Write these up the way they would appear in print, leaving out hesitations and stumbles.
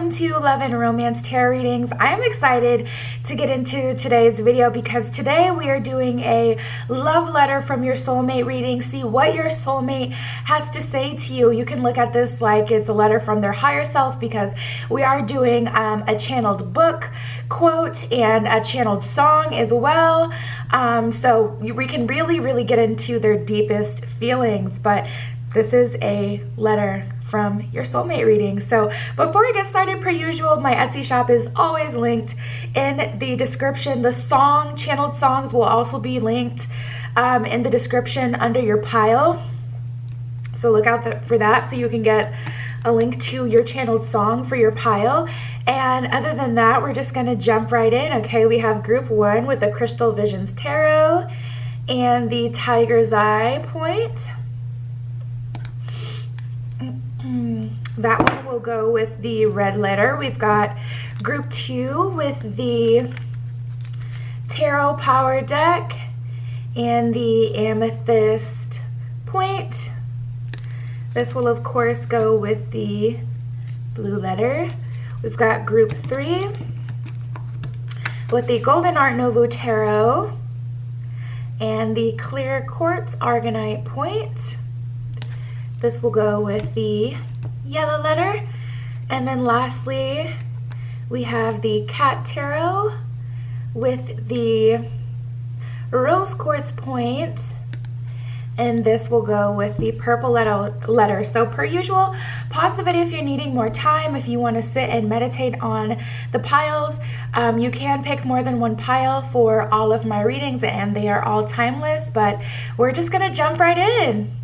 welcome to Love and Romance Tarot Readings. I am excited to get into today's video because today we are doing a love letter from your soulmate reading. See what your soulmate has to say to you. You can look at this like it's a letter from their higher self because we are doing a channeled book quote and a channeled song as well. So we can really get into their deepest feelings, but this is a letter from your soulmate reading. So before we get started, per usual, my Etsy shop is always linked in the description. The channeled songs will also be linked in the description under your pile. So look out for that so you can get a link to your channeled song for your pile. And other than that, we're just gonna jump right in. Okay, we have group 1 with the Crystal Visions Tarot and the Tiger's Eye point. That one will go with the red letter. We've got group 2 with the Tarot Power deck and the Amethyst point. This will of course go with the blue letter. We've got group 3 with the Golden Art Nouveau Tarot and the Clear Quartz Argonite point. This will go with the yellow letter. And then lastly, we have the Cat Tarot with the Rose Quartz point. And this will go with the purple letter. So per usual, pause the video if you're needing more time. If you want to sit and meditate on the piles, you can pick more than one pile for all of my readings and they are all timeless, but we're just gonna jump right in.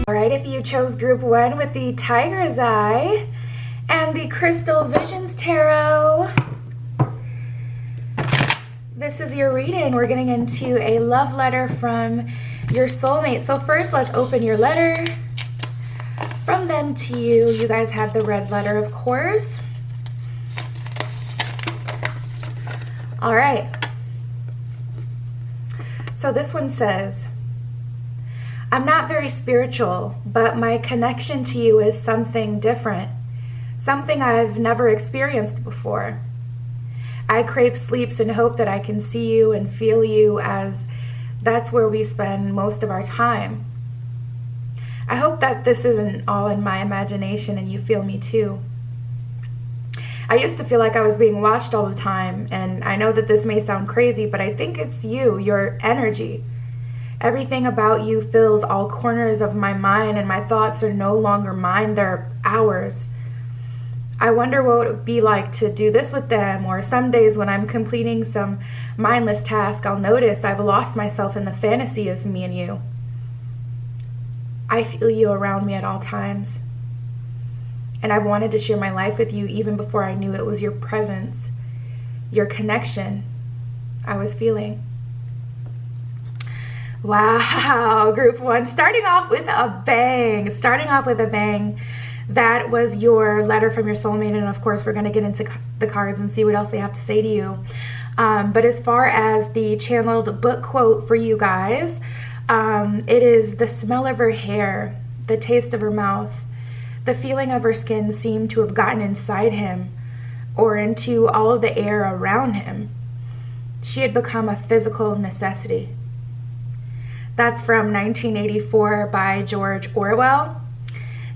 All right, if you chose group 1 with the Tiger's Eye and the Crystal Visions Tarot, this is your reading. We're getting into a love letter from your soulmate. So first, let's open your letter from them to you. You guys have the red letter, of course. All right. So this one says, I'm not very spiritual, but my connection to you is something different, something I've never experienced before. I crave sleeps and hope that I can see you and feel you, as that's where we spend most of our time. I hope that this isn't all in my imagination and you feel me too. I used to feel like I was being watched all the time, and I know that this may sound crazy, but I think it's you, your energy. Everything about you fills all corners of my mind, and my thoughts are no longer mine, they're ours. I wonder what it would be like to do this with them, or some days when I'm completing some mindless task, I'll notice I've lost myself in the fantasy of me and you. I feel you around me at all times, and I've wanted to share my life with you even before I knew it was your presence, your connection I was feeling. Wow, group 1, starting off with a bang. That was your letter from your soulmate, and of course we're going to get into the cards and see what else they have to say to you. But as far as the channeled book quote for you guys, it is the smell of her hair, the taste of her mouth, the feeling of her skin seemed to have gotten inside him or into all of the air around him. She had become a physical necessity. That's from 1984 by George Orwell.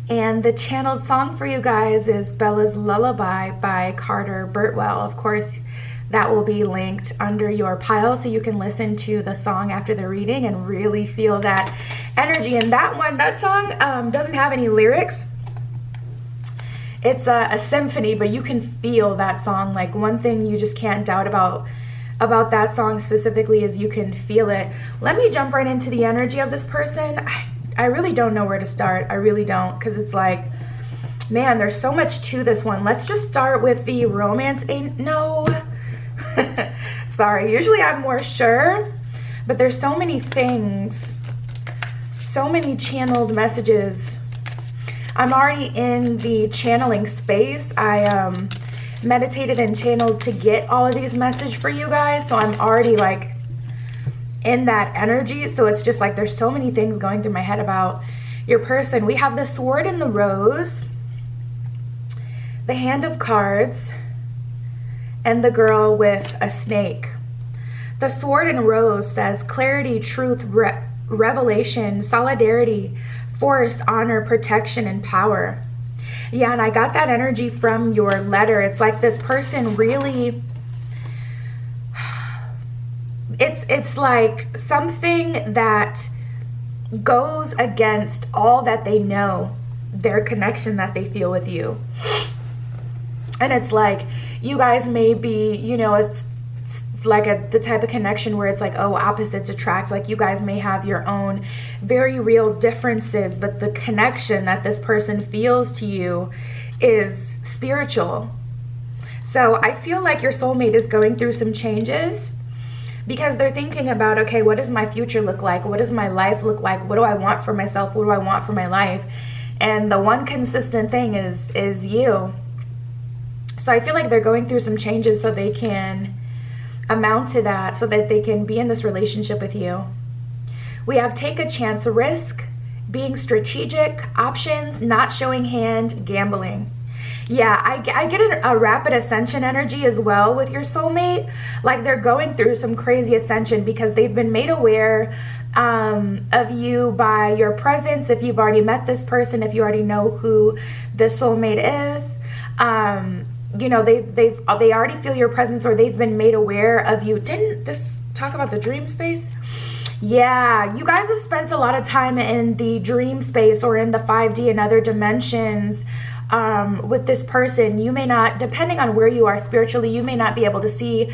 And the channeled song for you guys is Bella's Lullaby by Carter Burtwell. Of course, that will be linked under your pile so you can listen to the song after the reading and really feel that energy. And that song doesn't have any lyrics. It's a symphony, but you can feel that song. Like, one thing you just can't doubt about that song specifically is you can feel it. Let me jump right into the energy of this person. I really don't know where to start. I really don't, because it's like, man, there's so much to this one. Let's just start with the romance. No. Sorry, usually I'm more sure, but there's so many things, so many channeled messages. I'm already in the channeling space. I meditated and channeled to get all of these messages for you guys, so I'm already like in that energy. So it's just like there's so many things going through my head about your person. We have the Sword and the Rose, the Hand of Cards, and the girl with a snake. The Sword and Rose says clarity, truth, revelation, solidarity, force, honor, protection, and power. Yeah, and I got that energy from your letter. It's like this person really, it's like something that goes against all that they know, their connection that they feel with you. And it's like you guys may be, you know, it's like the type of connection where it's like, oh, opposites attract. Like you guys may have your own very real differences, but the connection that this person feels to you is spiritual. So I feel like your soulmate is going through some changes because they're thinking about, okay, what does my future look like? What does my life look like? What do I want for myself? What do I want for my life? And the one consistent thing is you. So I feel like they're going through some changes so they can amount to that, so that they can be in this relationship with you. We have take a chance, risk, being strategic, options, not showing hand, gambling. Yeah, I get a rapid ascension energy as well with your soulmate. Like they're going through some crazy ascension because they've been made aware of you by your presence. If you've already met this person, if you already know who this soulmate is, you know, they already feel your presence, or they've been made aware of you. Didn't this talk about the dream space? Yeah, you guys have spent a lot of time in the dream space or in the 5D and other dimensions with this person. You may not, depending on where you are spiritually, you may not be able to see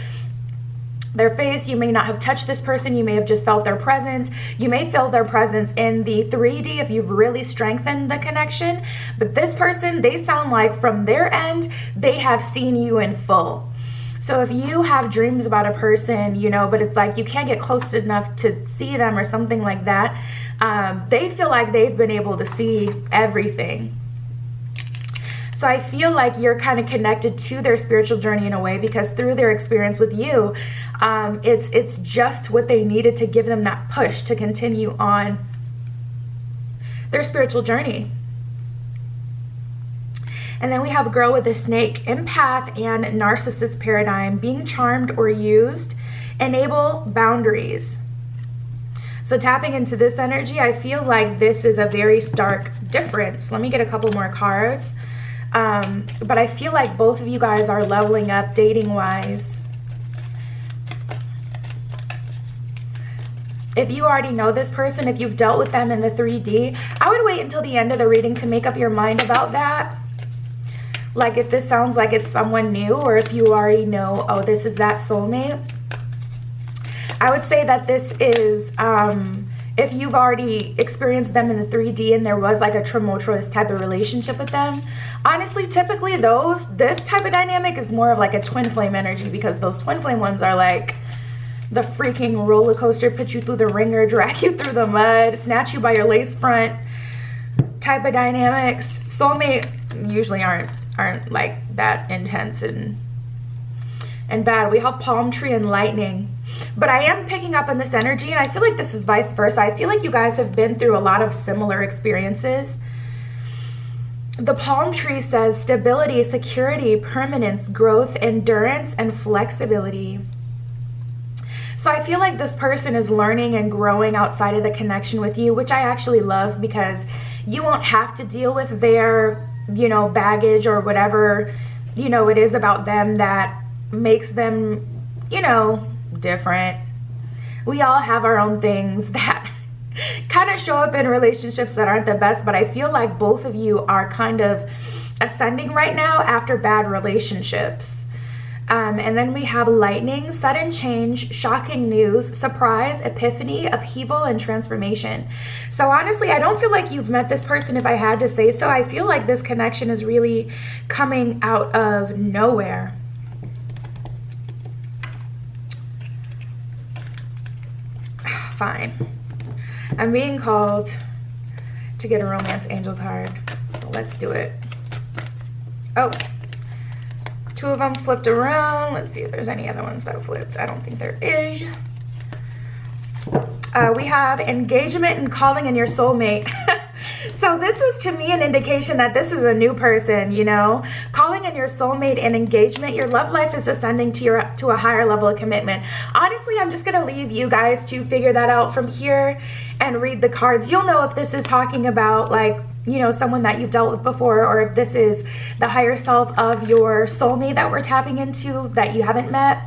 their face. You may not have touched this person. You may have just felt their presence. You may feel their presence in the 3D if you've really strengthened the connection. But this person, they sound like from their end, they have seen you in full. So if you have dreams about a person, you know, but it's like you can't get close enough to see them or something like that, they feel like they've been able to see everything. So I feel like you're kind of connected to their spiritual journey in a way, because through their experience with you, it's just what they needed to give them that push to continue on their spiritual journey. And then we have girl with a snake, empath and narcissist paradigm, being charmed or used, enable boundaries. So tapping into this energy, I feel like this is a very stark difference. Let me get a couple more cards. But I feel like both of you guys are leveling up dating wise. If you already know this person, if you've dealt with them in the 3D, I would wait until the end of the reading to make up your mind about that. Like if this sounds like it's someone new, or if you already know, oh, this is that soulmate. I would say that this is, if you've already experienced them in the 3D and there was like a tumultuous type of relationship with them, honestly, typically this type of dynamic is more of like a twin flame energy, because those twin flame ones are like the freaking roller coaster, put you through the ringer, drag you through the mud, snatch you by your lace front type of dynamics. Soulmate usually aren't like that intense and bad. We have palm tree and lightning. But I am picking up on this energy, and I feel like this is vice versa. I feel like you guys have been through a lot of similar experiences. The palm tree says stability, security, permanence, growth, endurance, and flexibility. So I feel like this person is learning and growing outside of the connection with you, which I actually love, because you won't have to deal with their, you know, baggage or whatever, you know, it is about them that makes them, you know, different. We all have our own things that kind of show up in relationships that aren't the best, but I feel like both of you are kind of ascending right now after bad relationships. And then we have lightning, sudden change, shocking news, surprise, epiphany, upheaval, and transformation. So honestly, I don't feel like you've met this person, if I had to say so. I feel like this connection is really coming out of nowhere. Fine. I'm being called to get a romance angel card, so let's do it. Oh, two of them flipped around. Let's see if there's any other ones that flipped. I don't think there is. We have engagement and calling in your soulmate. So this is to me an indication that this is a new person, you know. Calling in your soulmate and engagement, your love life is ascending to a higher level of commitment. Honestly, I'm just going to leave you guys to figure that out from here and read the cards. You'll know if this is talking about, like, you know, someone that you've dealt with before, or if this is the higher self of your soulmate that we're tapping into that you haven't met.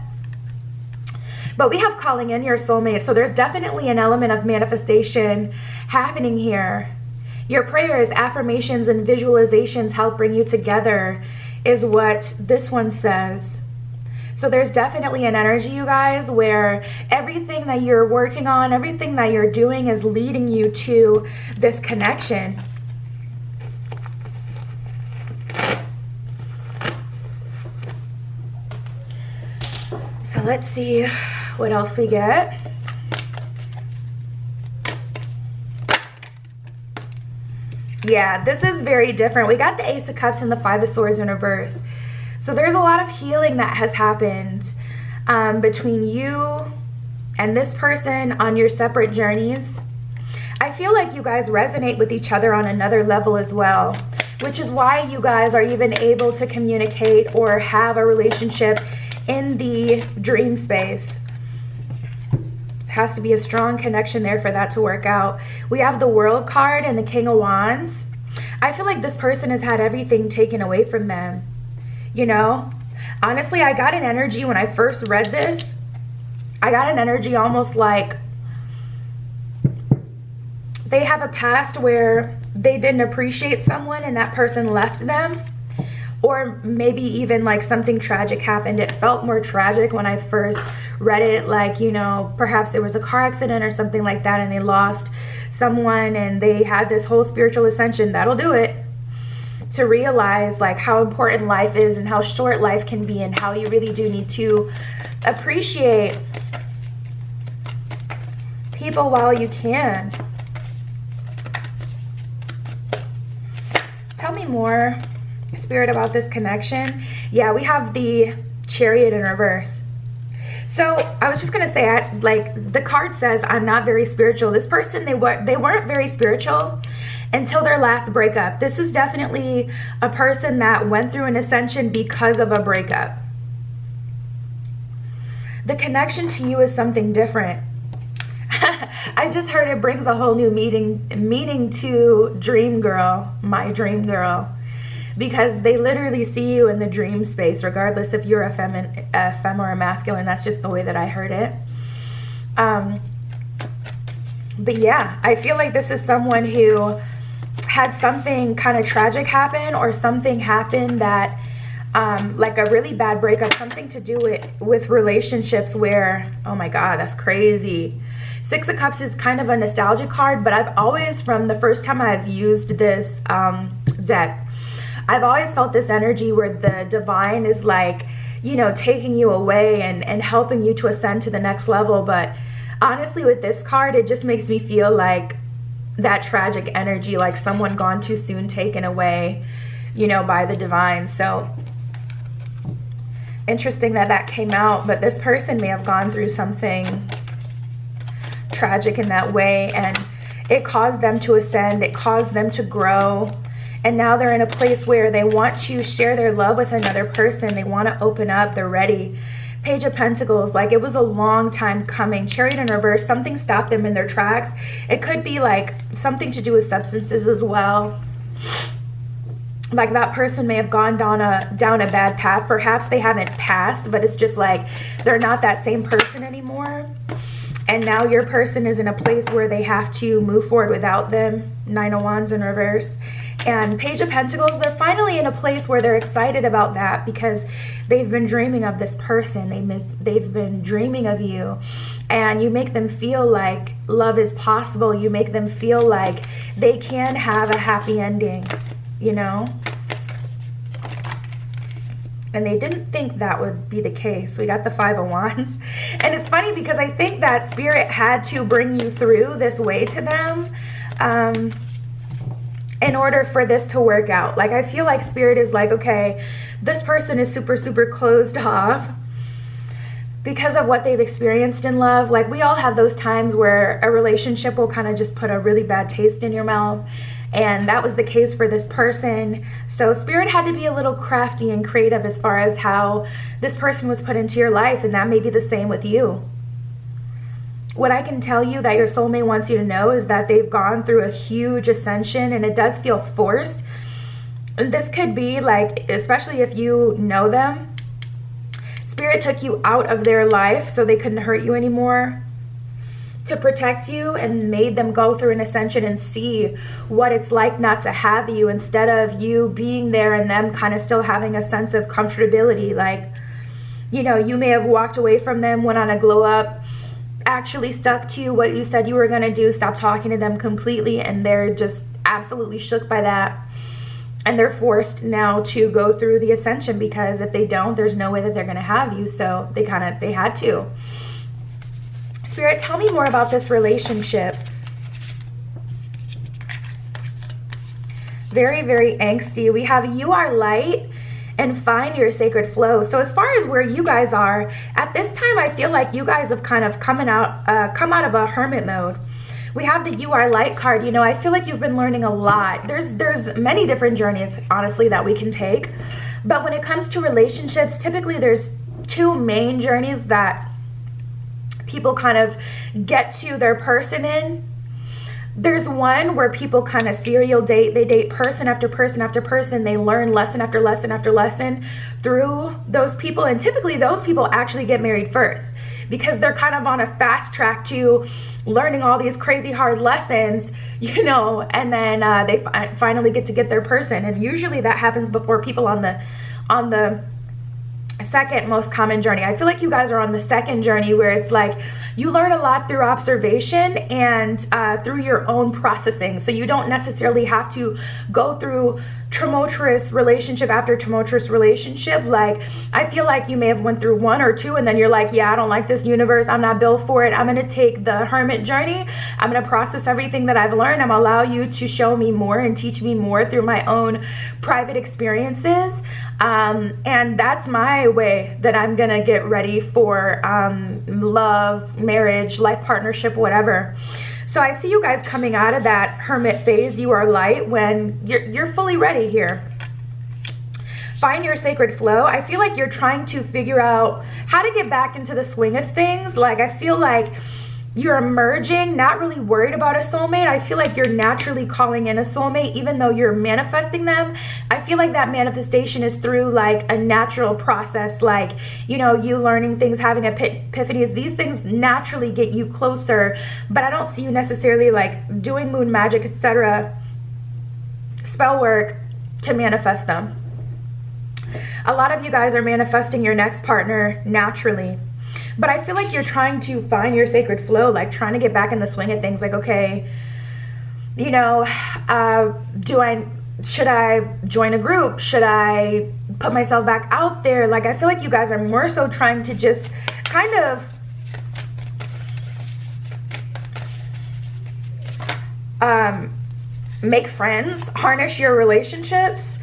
But we have calling in your soulmate, so there's definitely an element of manifestation happening here. Your prayers, affirmations, and visualizations help bring you together, is what this one says. So there's definitely an energy, you guys, where everything that you're working on, everything that you're doing is leading you to this connection. So let's see what else we get. Yeah, this is very different. We got the Ace of Cups and the Five of Swords in reverse. So there's a lot of healing that has happened between you and this person on your separate journeys. I feel like you guys resonate with each other on another level as well, which is why you guys are even able to communicate or have a relationship in the dream space. Has to be a strong connection there for that to work out. We have the World card and the King of Wands. I feel like this person has had everything taken away from them, you know. Honestly, I got an energy when I first read this. I got an energy almost like they have a past where they didn't appreciate someone and that person left them. Or maybe even like something tragic happened. It felt more tragic when I first read it, like, you know, perhaps there was a car accident or something like that and they lost someone and they had this whole spiritual ascension. That'll do it. To realize like how important life is and how short life can be and how you really do need to appreciate people while you can. Tell me more, Spirit, about this connection. Yeah, we have the Chariot in reverse. So I was just gonna say, like the card says, I'm not very spiritual. This person, they weren't very spiritual until their last breakup. This is definitely a person that went through an ascension because of a breakup. The connection to you is something different. I just heard it brings a whole new meaning to dream girl, my dream girl. Because they literally see you in the dream space, regardless if you're a femme or a masculine. That's just the way that I heard it. But yeah, I feel like this is someone who had something kind of tragic happen, or something happened that, like a really bad breakup, something to do with relationships where, oh my God, that's crazy. Six of Cups is kind of a nostalgic card, but I've always, from the first time I've used this deck, I've always felt this energy where the divine is like, you know, taking you away and helping you to ascend to the next level. But honestly, with this card, it just makes me feel like that tragic energy, like someone gone too soon, taken away, you know, by the divine. So interesting that that came out, but this person may have gone through something tragic in that way, and it caused them to ascend, it caused them to grow. And now they're in a place where they want to share their love with another person. They want to open up. They're ready. Page of Pentacles, like it was a long time coming. Chariot in reverse, something stopped them in their tracks. It could be like something to do with substances as well. Like that person may have gone down a bad path. Perhaps they haven't passed, but it's just like they're not that same person anymore. And now your person is in a place where they have to move forward without them. Nine of Wands in reverse. And Page of Pentacles, they're finally in a place where they're excited about that because they've been dreaming of this person. They've been dreaming of you. And you make them feel like love is possible. You make them feel like they can have a happy ending, you know? And they didn't think that would be the case. We got the Five of Wands. And it's funny because I think that Spirit had to bring you through this way to them in order for this to work out. Like, I feel like Spirit is like, okay, this person is super, super closed off. because of what they've experienced in love. Like, we all have those times where a relationship will kind of just put a really bad taste in your mouth, and that was the case for this person. So Spirit had to be a little crafty and creative as far as how this person was put into your life, and that may be the same with you. What I can tell you that your soulmate wants you to know is that they've gone through a huge ascension, and it does feel forced. And this could be like, especially if you know them, Spirit took you out of their life so they couldn't hurt you anymore, to protect you, and made them go through an ascension and see what it's like not to have you, instead of you being there and them kind of still having a sense of comfortability. Like, you know, you may have walked away from them, went on a glow up, actually stuck to what you said you were going to do, stopped talking to them completely, and they're just absolutely shook by that. And they're forced now to go through the ascension, because if they don't, there's no way that they're going to have you. So they had to. Spirit, tell me more about this relationship. Very, very angsty. We have you are light and find your sacred flow. So as far as where you guys are at this time, I feel like you guys have kind of come out of a hermit mode. We have the You Are Light card. You know, I feel like you've been learning a lot. There's many different journeys, honestly, that we can take. But when it comes to relationships, typically there's two main journeys that people kind of get to their person in. There's one where people kind of serial date. They date person after person after person. They learn lesson after lesson after lesson through those people. And typically those people actually get married first, because they're kind of on a fast track to learning all these crazy hard lessons, you know, and then they finally get their person. And usually that happens before people on the second most common journey. I feel like you guys are on the second journey, where it's like you learn a lot through observation and through your own processing. So you don't necessarily have to go through tumultuous relationship after tumultuous relationship. Like, I feel like you may have went through one or two, and then you're like, yeah, I don't like this universe, I'm not built for it, I'm going to take the hermit journey, I'm going to process everything that I've learned, I'm going to allow you to show me more and teach me more through my own private experiences. And that's my way that I'm going to get ready for love, marriage, life partnership, whatever. So I see you guys coming out of that hermit phase, you are light, when you're fully ready here. Find your sacred flow. I feel like you're trying to figure out how to get back into the swing of things. Like, I feel like you're emerging, not really worried about a soulmate. I feel like you're naturally calling in a soulmate, even though you're manifesting them. I feel like that manifestation is through like a natural process, like, you know, you learning things, having epiphanies. These things naturally get you closer, but I don't see you necessarily like doing moon magic, etc., spell work to manifest them. A lot of you guys are manifesting your next partner naturally. But I feel like you're trying to find your sacred flow, like trying to get back in the swing of things. Like, okay, you know, should I join a group? Should I put myself back out there? Like, I feel like you guys are more so trying to just kind of make friends, harness your relationships.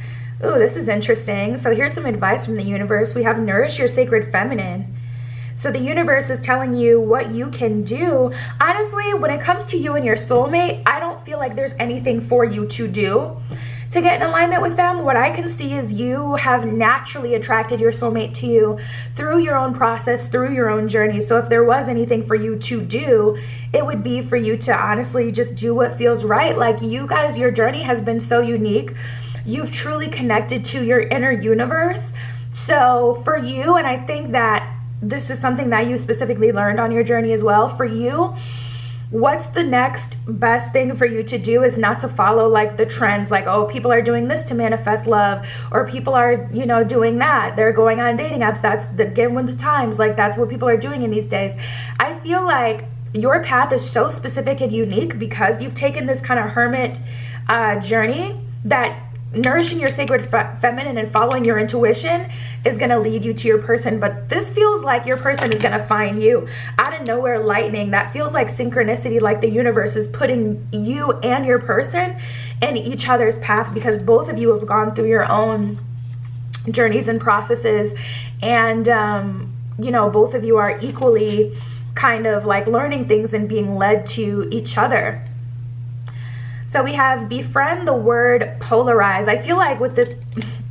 Ooh, this is interesting. So here's some advice from the universe. We have nourish your sacred feminine. So the universe is telling you what you can do. Honestly, when it comes to you and your soulmate, I don't feel like there's anything for you to do to get in alignment with them. What I can see is you have naturally attracted your soulmate to you through your own process, through your own journey. So if there was anything for you to do, it would be for you to honestly just do what feels right. Like, you guys, your journey has been so unique. You've truly connected to your inner universe. So for you, and I think that this is something that you specifically learned on your journey as well, for you, what's the next best thing for you to do is not to follow like the trends, like, oh, people are doing this to manifest love, or people are, you know, doing that, they're going on dating apps, that's the getting with the times, like that's what people are doing in these days. I feel like your path is so specific and unique because you've taken this kind of hermit journey, that nourishing your sacred feminine and following your intuition is going to lead you to your person. But this feels like your person is going to find you out of nowhere, lightning. That feels like synchronicity, like the universe is putting you and your person in each other's path, because both of you have gone through your own journeys and processes, and you know, both of you are equally kind of like learning things and being led to each other. So we have befriend the word polarize. I feel like with this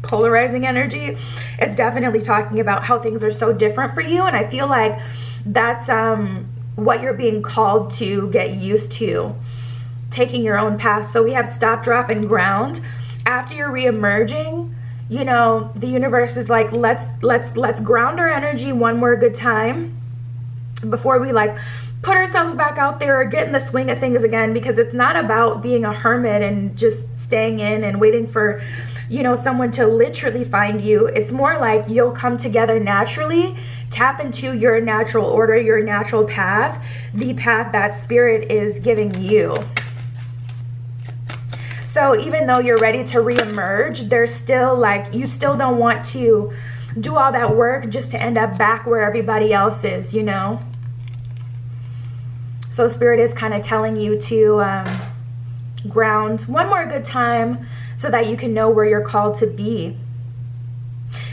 polarizing energy, it's definitely talking about how things are so different for you. And I feel like that's what you're being called to get used to, taking your own path. So we have stop, drop, and ground. After you're re-emerging, you know, the universe is like, let's ground our energy one more good time before we like put ourselves back out there or get in the swing of things again, because it's not about being a hermit and just staying in and waiting for, you know, someone to literally find you. It's more like you'll come together naturally, tap into your natural order, your natural path, the path that spirit is giving you. So even though you're ready to re-emerge, there's still like, you still don't want to do all that work just to end up back where everybody else is, you know? So spirit is kind of telling you to ground one more good time so that you can know where you're called to be.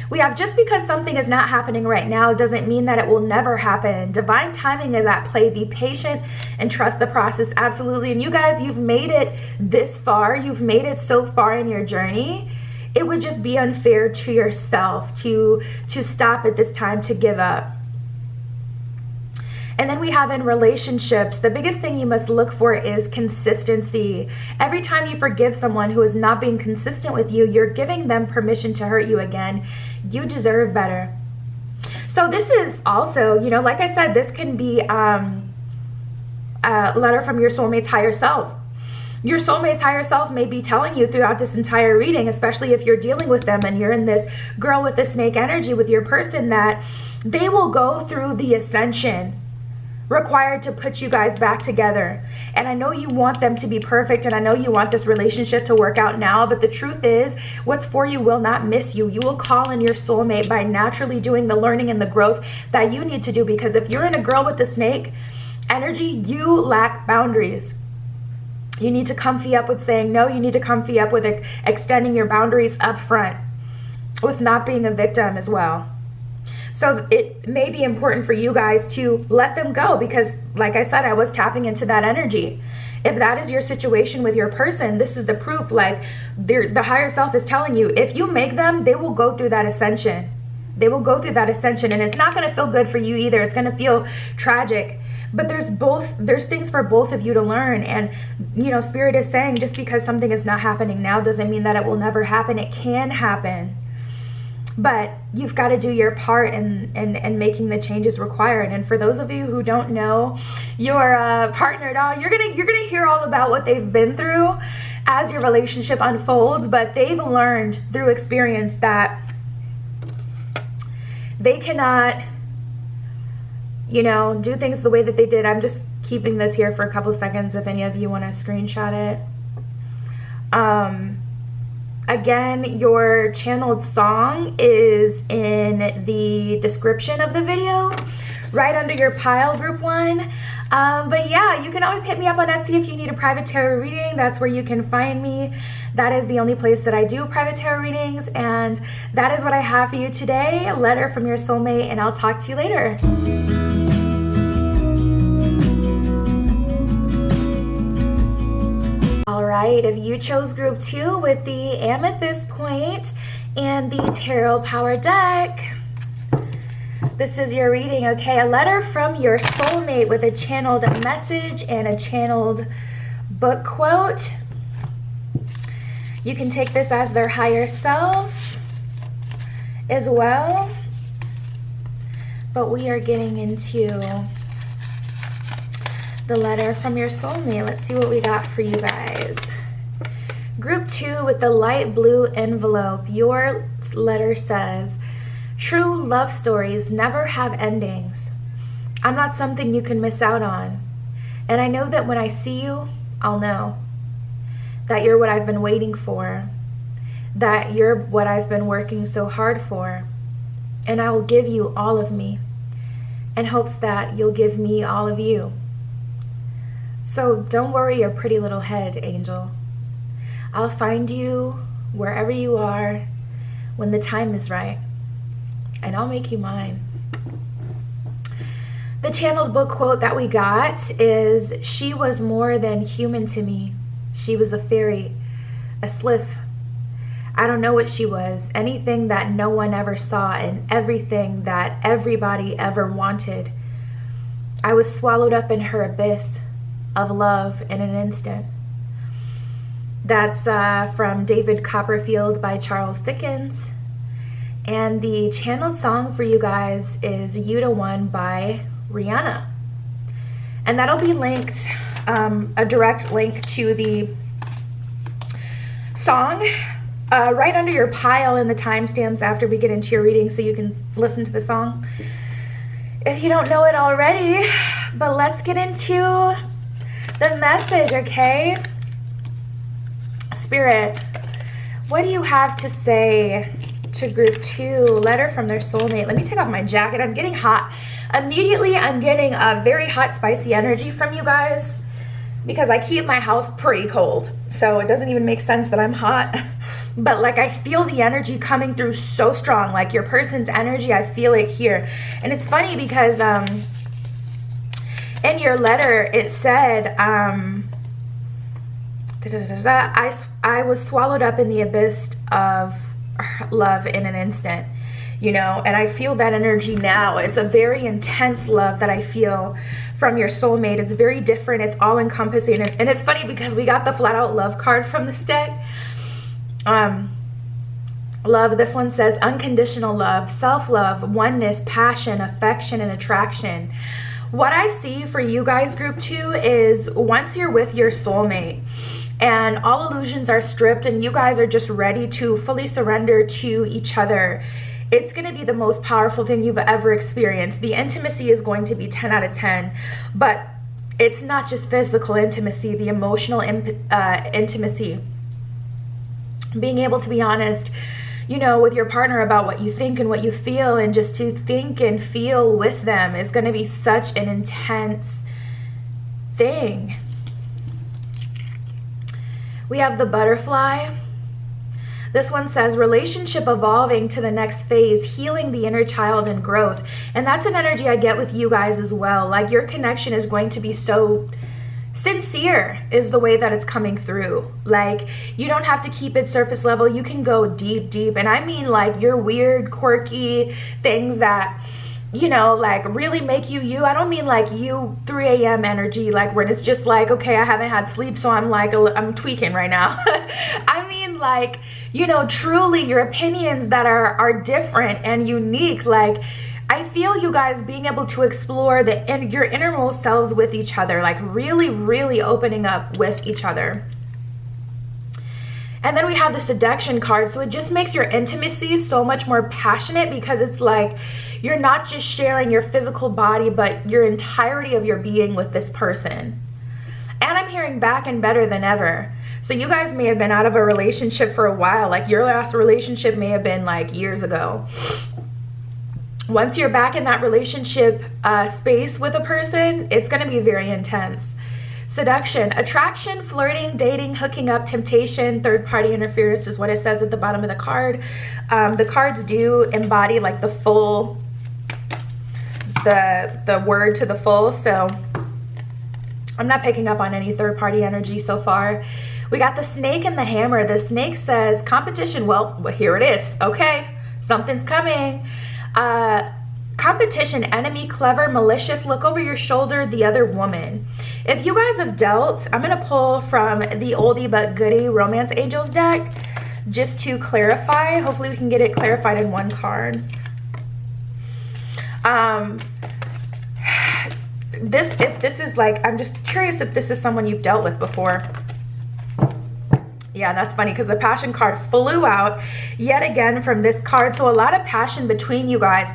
We have just because something is not happening right now doesn't mean that it will never happen. Divine timing is at play. Be patient and trust the process. Absolutely. And you guys, you've made it this far. You've made it so far in your journey. It would just be unfair to yourself to stop at this time, to give up. And then we have in relationships, the biggest thing you must look for is consistency. Every time you forgive someone who is not being consistent with you, you're giving them permission to hurt you again. You deserve better. So this is also, you know, like I said, this can be a letter from your soulmate's higher self. Your soulmate's higher self may be telling you throughout this entire reading, especially if you're dealing with them and you're in this girl with the snake energy with your person, that they will go through the ascension required to put you guys back together. And I know you want them to be perfect, and I know you want this relationship to work out now, but the truth is, what's for you will not miss you. You will call in your soulmate by naturally doing the learning and the growth that you need to do, because if you're in a girl with the snake energy, you lack boundaries. You need to comfy up with saying no. You need to comfy up with extending your boundaries up front, with not being a victim as well. So it may be important for you guys to let them go, because like I said, I was tapping into that energy. If that is your situation with your person, this is the proof. Like the higher self is telling you, if you make them, they will go through that ascension. They will go through that ascension, and it's not going to feel good for you either. It's going to feel tragic. But there's things for both of you to learn. And, you know, spirit is saying just because something is not happening now doesn't mean that it will never happen. It can happen. But you've got to do your part in making the changes required. And for those of you who don't know your partner at all, you're gonna hear all about what they've been through as your relationship unfolds. But they've learned through experience that they cannot, you know, do things the way that they did. I'm just keeping this here for a couple seconds if any of you want to screenshot it. Again, your channeled song is in the description of the video, right under your pile, group 1. But yeah, you can always hit me up on Etsy if you need a private tarot reading. That's where you can find me. That is the only place that I do private tarot readings. And that is what I have for you today. A letter from your soulmate, and I'll talk to you later. All right, if you chose group 2 with the Amethyst point and the Tarot Power deck, this is your reading, okay? A letter from your soulmate with a channeled message and a channeled book quote. You can take this as their higher self as well. But we are getting into the letter from your soulmate. Let's see what we got for you guys. Group 2 with the light blue envelope. Your letter says, true love stories never have endings. I'm not something you can miss out on. And I know that when I see you, I'll know that you're what I've been waiting for, that you're what I've been working so hard for. And I will give you all of me in hopes that you'll give me all of you. So don't worry your pretty little head, angel. I'll find you wherever you are when the time is right, and I'll make you mine. The channeled book quote that we got is, "She was more than human to me. She was a fairy, a sliff. I don't know what she was, anything that no one ever saw and everything that everybody ever wanted. I was swallowed up in her abyss of love in an instant." That's from David Copperfield by Charles Dickens. And the channeled song for you guys is "You Da One" by Rihanna. And that'll be linked, a direct link to the song right under your pile in the timestamps after we get into your reading, so you can listen to the song if you don't know it already. But let's get into the message, okay? Spirit, what do you have to say to group 2? Letter from their soulmate. Let me take off my jacket. I'm getting hot. Immediately, I'm getting a very hot, spicy energy from you guys because I keep my house pretty cold. So it doesn't even make sense that I'm hot. But like, I feel the energy coming through so strong. Like your person's energy, I feel it here. And it's funny because in your letter, it said, I was swallowed up in the abyss of love in an instant, you know, and I feel that energy now. It's a very intense love that I feel from your soulmate. It's very different. It's all encompassing. And it's funny because we got the flat out love card from this deck. Love, this one says unconditional love, self-love, oneness, passion, affection, and attraction. What I see for you guys, group 2, is once you're with your soulmate and all illusions are stripped and you guys are just ready to fully surrender to each other, it's going to be the most powerful thing you've ever experienced. The intimacy is going to be 10 out of 10, but it's not just physical intimacy, the emotional intimacy. Being able to be honest, you know, with your partner about what you think and what you feel, and just to think and feel with them is going to be such an intense thing. We have the butterfly. This one says relationship evolving to the next phase, healing the inner child and growth. And that's an energy I get with you guys as well. Like your connection is going to be so sincere, is the way that it's coming through. Like you don't have to keep it surface level. You can go deep, deep. And I mean like your weird, quirky things that, you know, like really make you you. I don't mean like you 3 a.m. energy, like when it's just like, okay, I haven't had sleep, so I'm like, I'm tweaking right now. I mean like, you know, truly your opinions that are different and unique. Like I feel you guys being able to explore your innermost selves with each other, like really, really opening up with each other. And then we have the seduction card. So it just makes your intimacy so much more passionate because it's like you're not just sharing your physical body, but your entirety of your being with this person. And I'm hearing back and better than ever. So you guys may have been out of a relationship for a while. Like your last relationship may have been like years ago. Once you're back in that relationship space with a person, it's going to be very intense. Seduction, attraction, flirting, dating, hooking up, temptation, third-party interference is what it says at the bottom of the card. The cards do embody like the full, the word to the full. So I'm not picking up on any third-party energy so far. We got the snake and the hammer. The snake says competition. Well, here it is. Okay, something's coming. Competition, enemy, clever, malicious, look over your shoulder, the other woman. If you guys have dealt, I'm going to pull from the oldie but goodie Romance Angels deck just to clarify. Hopefully we can get it clarified in one card. If this is like, I'm just curious if this is someone you've dealt with before. Yeah, that's funny because the passion card flew out yet again from this card. So a lot of passion between you guys.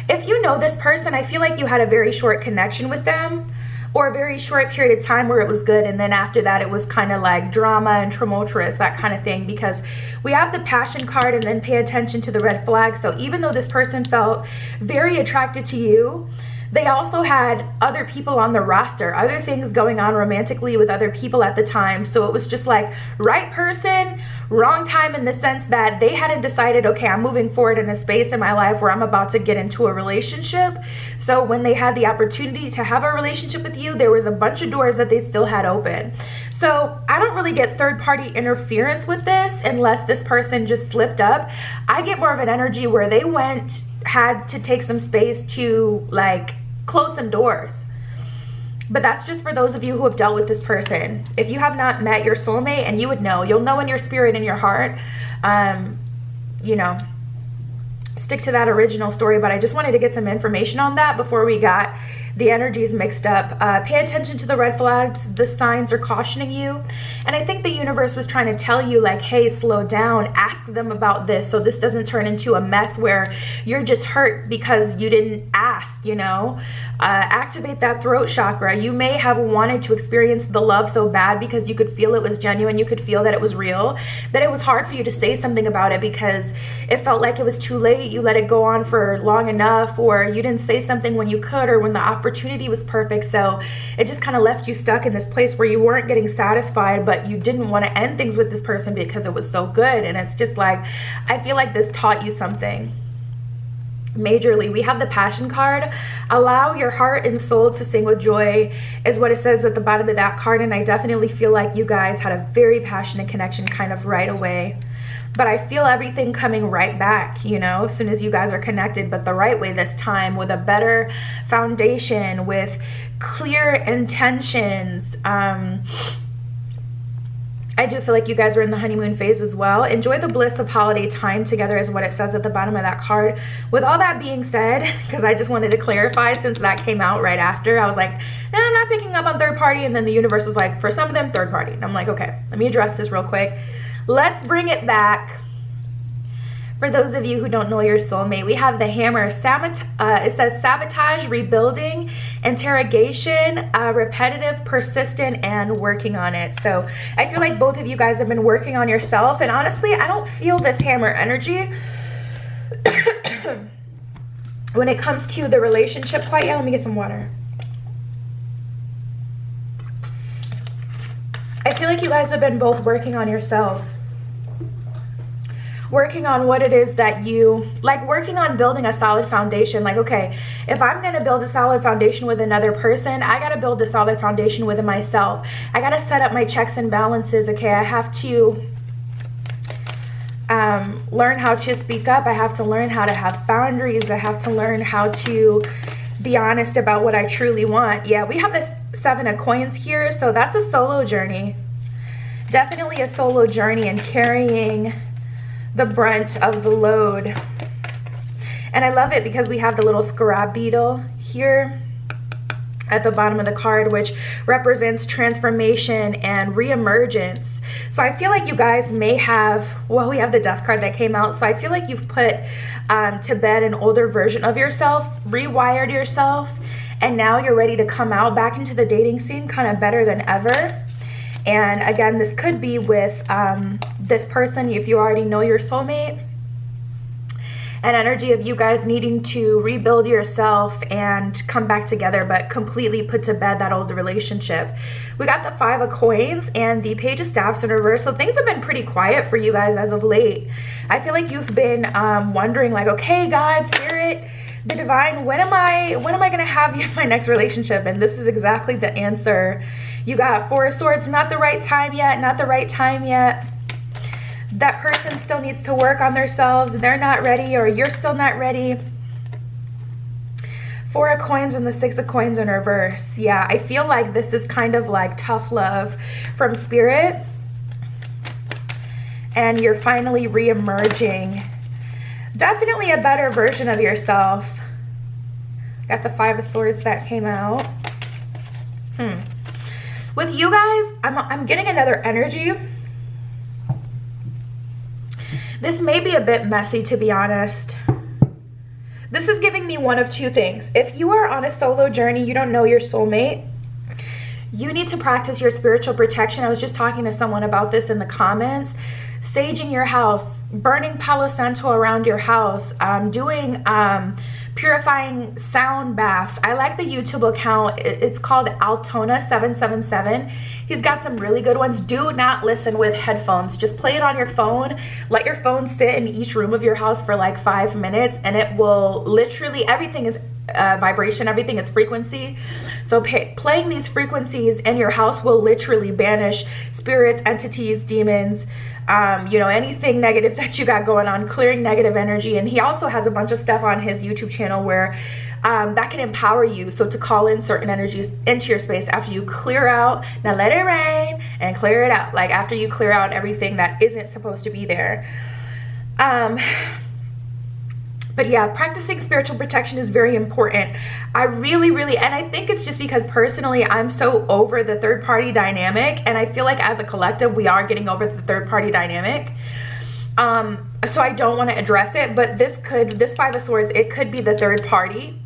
If you know this person, I feel like you had a very short connection with them, or a very short period of time where it was good, and then after that it was kind of like drama and tumultuous, that kind of thing, because we have the passion card and then pay attention to the red flag. So even though this person felt very attracted to you, they also had other people on the roster, other things going on romantically with other people at the time. So it was just like right person, wrong time, in the sense that they hadn't decided, okay, I'm moving forward in a space in my life where I'm about to get into a relationship. So when they had the opportunity to have a relationship with you, there was a bunch of doors that they still had open. So I don't really get third-party interference with this unless this person just slipped up. I get more of an energy where they had to take some space to like close some doors. But that's just for those of you who have dealt with this person. If you have not met your soulmate, and you would know, you'll know in your spirit, in your heart, you know, stick to that original story. But I just wanted to get some information on that before we got the energies mixed up. Pay attention to the red flags. The signs are cautioning you. And I think the universe was trying to tell you, like, hey, slow down, ask them about this, so this doesn't turn into a mess where you're just hurt because you didn't ask, you know. Activate that throat chakra. You may have wanted to experience the love so bad because you could feel it was genuine, you could feel that it was real, that it was hard for you to say something about it because it felt like it was too late. You let it go on for long enough, or you didn't say something when you could, or when the opportunity was perfect. So it just kind of left you stuck in this place where you weren't getting satisfied, but you didn't want to end things with this person because it was so good. And it's just like, I feel like this taught you something majorly. We have the Passion card. Allow your heart and soul to sing with joy is what it says at the bottom of that card. And I definitely feel like you guys had a very passionate connection kind of right away. But I feel everything coming right back, you know, as soon as you guys are connected, but the right way this time, with a better foundation, with clear intentions. I do feel like you guys are in the honeymoon phase as well. Enjoy the bliss of holiday time together is what it says at the bottom of that card. With all that being said, because I just wanted to clarify since that came out right after, I was like, no, I'm not picking up on third party. And then the universe was like, for some of them, third party. And I'm like, okay, let me address this real quick. Let's bring it back. For those of you who don't know your soulmate, we have the hammer. It says sabotage, rebuilding, interrogation, repetitive, persistent, and working on it. So I feel like both of you guys have been working on yourself. And honestly, I don't feel this hammer energy when it comes to the relationship quite yet. Let me get some water. I feel like you guys have been both working on yourselves. Working on what it is that you like, working on building a solid foundation. Like, okay, if I'm going to build a solid foundation with another person, I got to build a solid foundation within myself. I got to set up my checks and balances. Okay, I have to learn how to speak up. I have to learn how to have boundaries. I have to learn how to be honest about what I truly want. Yeah, we have this 7 of coins here, so that's a solo journey. Definitely a solo journey, and carrying the brunt of the load. And I love it because we have the little scarab beetle here at the bottom of the card, which represents transformation and reemergence. So I feel like you guys may have, well, we have the death card that came out, so I feel like you've put to bed an older version of yourself, rewired yourself, and now you're ready to come out back into the dating scene kind of better than ever. And again, this could be with this person, if you already know your soulmate. An energy of you guys needing to rebuild yourself and come back together, but completely put to bed that old relationship. We got the 5 of coins and the Page of Staffs in reverse. So things have been pretty quiet for you guys as of late. I feel like you've been wondering, like, okay, God, Spirit, the divine, when am I going to have you in my next relationship? And this is exactly the answer. You got 4 of Swords, not the right time yet, not the right time yet. That person still needs to work on themselves. They're not ready, or you're still not ready. 4 of Coins and the 6 of Coins in reverse. Yeah, I feel like this is kind of like tough love from Spirit. And you're finally re-emerging. Definitely a better version of yourself. Got the 5 of Swords that came out. With you guys, I'm getting another energy. This may be a bit messy, to be honest. This is giving me one of 2 things. If you are on a solo journey, you don't know your soulmate, you need to practice your spiritual protection. I was just talking to someone about this in the comments. Saging your house, burning Palo Santo around your house, doing purifying sound baths. I like the YouTube account. It's called Altona777. He's got some really good ones. Do not listen with headphones. Just play it on your phone. Let your phone sit in each room of your house for like 5 minutes, and it will literally, everything is vibration, everything is frequency. So playing these frequencies in your house will literally banish spirits, entities, demons, you know, anything negative that you got going on, clearing negative energy. And he also has a bunch of stuff on his YouTube channel where that can empower you. So to call in certain energies into your space after you clear out, now let it rain and clear it out. Like after you clear out everything that isn't supposed to be there. But yeah, practicing spiritual protection is very important. I really, and I think it's just because personally, I'm so over the third party dynamic. And I feel like as a collective, we are getting over the third party dynamic. So I don't want to address it, but this Five of Swords, it could be the third party.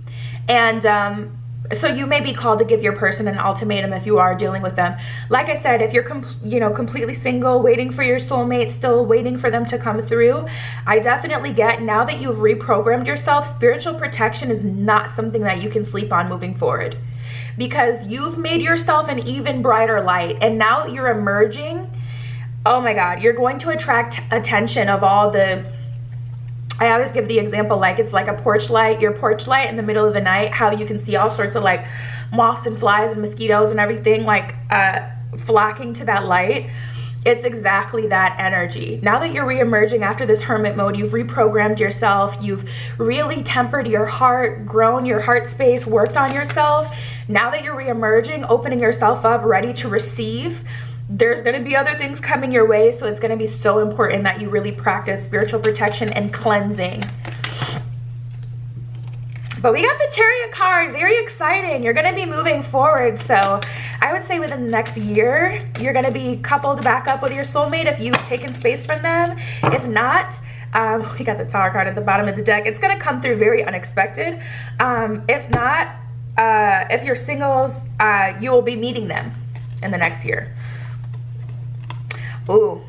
And so you may be called to give your person an ultimatum if you are dealing with them. Like I said, if you're completely single, waiting for your soulmate, still waiting for them to come through, I definitely get, now that you've reprogrammed yourself, spiritual protection is not something that you can sleep on moving forward, because you've made yourself an even brighter light, and now that you're emerging, oh my God, you're going to attract attention of all the, I always give the example, like it's like a porch light, your porch light in the middle of the night, how you can see all sorts of like moths and flies and mosquitoes and everything like flocking to that light. It's exactly that energy. Now that you're re-emerging after this hermit mode, you've reprogrammed yourself, you've really tempered your heart, grown your heart space, worked on yourself. Now that you're re-emerging, opening yourself up, ready to receive, there's going to be other things coming your way. So it's going to be so important that you really practice spiritual protection and cleansing. But we got the Chariot card, very exciting. You're going to be moving forward. So I would say within the next year, you're going to be coupled back up with your soulmate if you've taken space from them. If not, we got the Tower card at the bottom of the deck. It's going to come through very unexpected. If not, if you're singles, you will be meeting them in the next year. Ooh,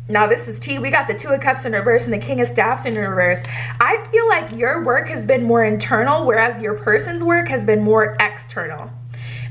now this is tea. We got the Two of Cups in reverse and the King of Staffs in reverse. I feel like your work has been more internal, whereas your person's work has been more external.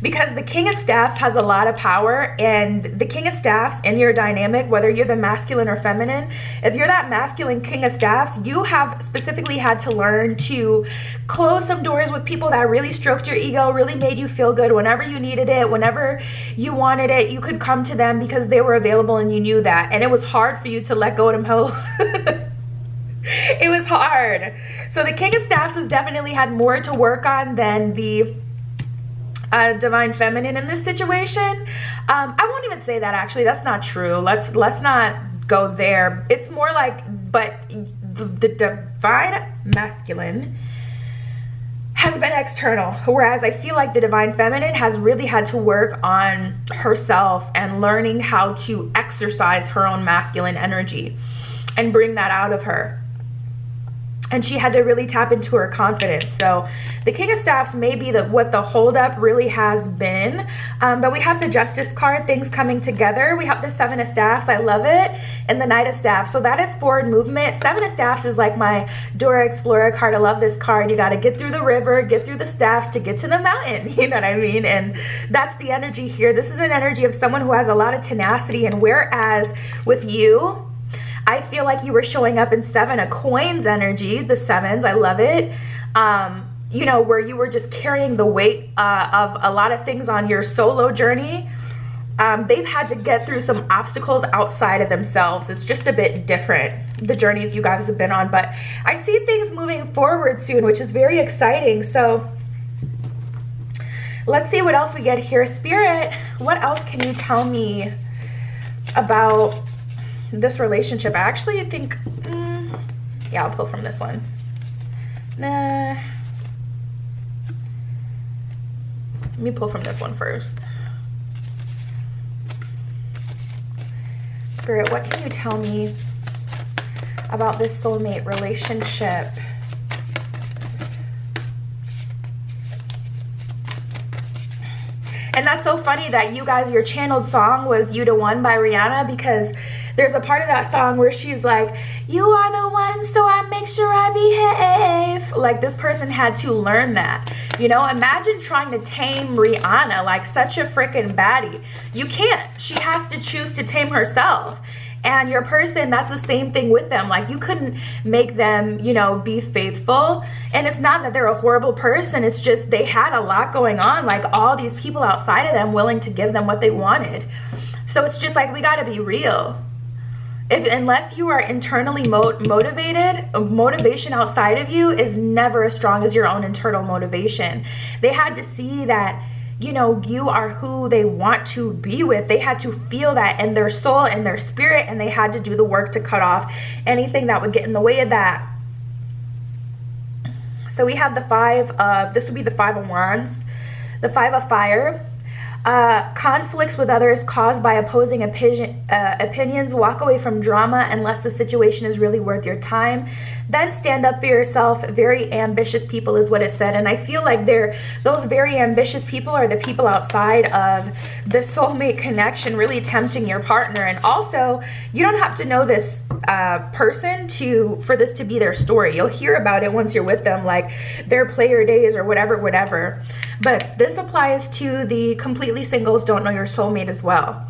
Because the King of Staffs has a lot of power, and the King of Staffs in your dynamic, whether you're the masculine or feminine, if you're that masculine King of Staffs, you have specifically had to learn to close some doors with people that really stroked your ego, really made you feel good. Whenever you needed it, whenever you wanted it, you could come to them because they were available and you knew that. And it was hard for you to let go of them hoes. It was hard. So the King of Staffs has definitely had more to work on than the divine feminine in this situation. I won't even say that, actually. That's not true. Let's not go there. It's more like, but the divine masculine has been external, whereas I feel like the divine feminine has really had to work on herself and learning how to exercise her own masculine energy and bring that out of her. And she had to really tap into her confidence. So the King of Staffs may be what the holdup really has been. But we have the Justice card, things coming together. We have the Seven of Staffs, I love it. And the Knight of Staffs. So that is forward movement. Seven of Staffs is like my Dora Explorer card. I love this card. You got to get through the river, get through the staffs to get to the mountain. You know what I mean? And that's the energy here. This is an energy of someone who has a lot of tenacity. And whereas with you, I feel like you were showing up in Seven of Coins energy, the sevens, I love it. You know, where you were just carrying the weight of a lot of things on your solo journey. They've had to get through some obstacles outside of themselves. It's just a bit different, the journeys you guys have been on. But I see things moving forward soon, which is very exciting. So let's see what else we get here. Spirit, what else can you tell me about this relationship? I actually think, yeah, I'll pull from this one. Nah. Let me pull from this one first. Spirit, what can you tell me about this soulmate relationship? And that's so funny that you guys, your channeled song was You to One by Rihanna, because there's a part of that song where she's like, you are the one, so I make sure I behave. Like, this person had to learn that. You know, imagine trying to tame Rihanna, like such a freaking baddie. You can't. She has to choose to tame herself. And your person, that's the same thing with them. Like, you couldn't make them, you know, be faithful. And it's not that they're a horrible person. It's just they had a lot going on. Like, all these people outside of them willing to give them what they wanted. So it's just like, we got to be real. Unless you are internally motivated, motivation outside of you is never as strong as your own internal motivation. They had to see that, you know, you are who they want to be with. They had to feel that in their soul and their spirit, and they had to do the work to cut off anything that would get in the way of that. So we have the this would be the 5 of Wands, the 5 of Fire. Conflicts with others caused by opposing opinions. Walk away from drama unless the situation is really worth your time. Then stand up for yourself. Very ambitious people is what it said. And I feel like those very ambitious people are the people outside of the soulmate connection, really tempting your partner. And also, you don't have to know this person for this to be their story. You'll hear about it once you're with them, like their player days or whatever. But this applies to the completely singles, don't know your soulmate as well.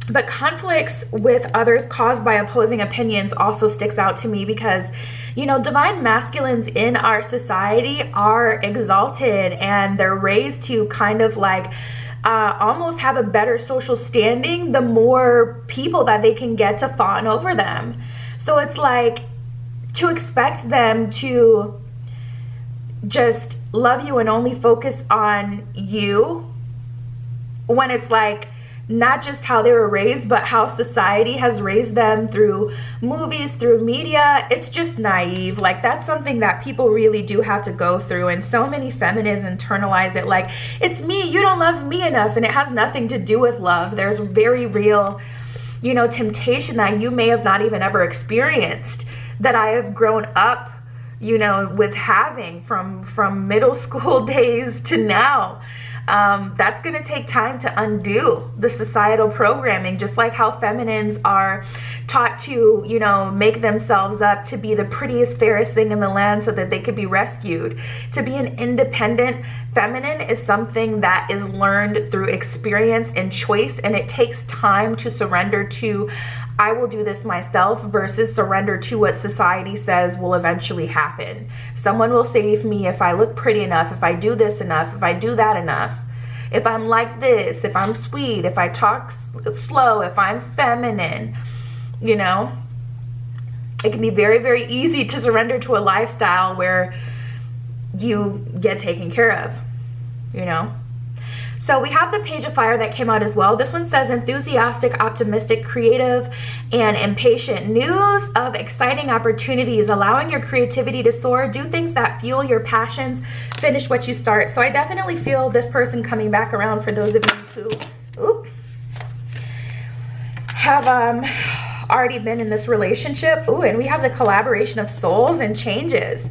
But conflicts with others caused by opposing opinions also sticks out to me because, you know, divine masculines in our society are exalted and they're raised to kind of like almost have a better social standing the more people that they can get to fawn over them. So it's like, to expect them to just love you and only focus on you when it's like not just how they were raised, but how society has raised them through movies, through media. It's just naive. Like, that's something that people really do have to go through. And so many feminists internalize it like, it's me, you don't love me enough. And it has nothing to do with love. There's very real, you know, temptation that you may have not even ever experienced, that I have grown up, you know, with having from middle school days to now. That's going to take time to undo the societal programming, just like how feminines are taught to, you know, make themselves up to be the prettiest, fairest thing in the land so that they could be rescued. To be an independent feminine is something that is learned through experience and choice, and it takes time to surrender to, I will do this myself, versus surrender to what society says will eventually happen. Someone will save me if I look pretty enough, if I do this enough, if I do that enough, if I'm like this, if I'm sweet, if I talk slow, if I'm feminine. You know, it can be very, very easy to surrender to a lifestyle where you get taken care of, you know. So we have the Page of Fire that came out as well. This one says enthusiastic, optimistic, creative, and impatient. News of exciting opportunities, allowing your creativity to soar. Do things that fuel your passions. Finish what you start. So I definitely feel this person coming back around for those of you who have already been in this relationship. Ooh, and we have the collaboration of souls and changes.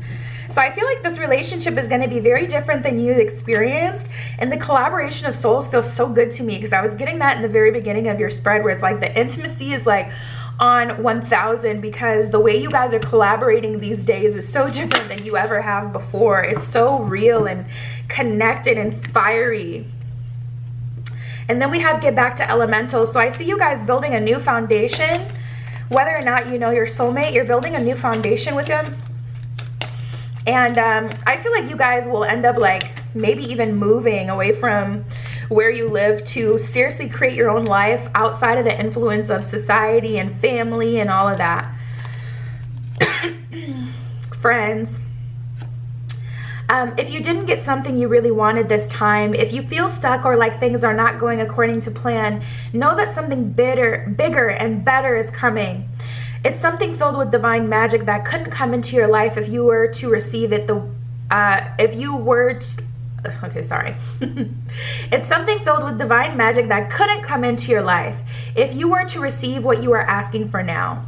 So I feel like this relationship is going to be very different than you experienced. And the collaboration of souls feels so good to me because I was getting that in the very beginning of your spread, where it's like the intimacy is like on 1000, because the way you guys are collaborating these days is so different than you ever have before. It's so real and connected and fiery. And then we have Get Back to Elementals. So I see you guys building a new foundation. Whether or not you know your soulmate, you're building a new foundation with them. And I feel like you guys will end up like maybe even moving away from where you live to seriously create your own life outside of the influence of society and family and all of that. Friends, if you didn't get something you really wanted this time, if you feel stuck or like things are not going according to plan, know that something bigger and better is coming. It's something filled with divine magic that couldn't come into your life if you were to receive it. It's something filled with divine magic that couldn't come into your life if you were to receive what you are asking for now.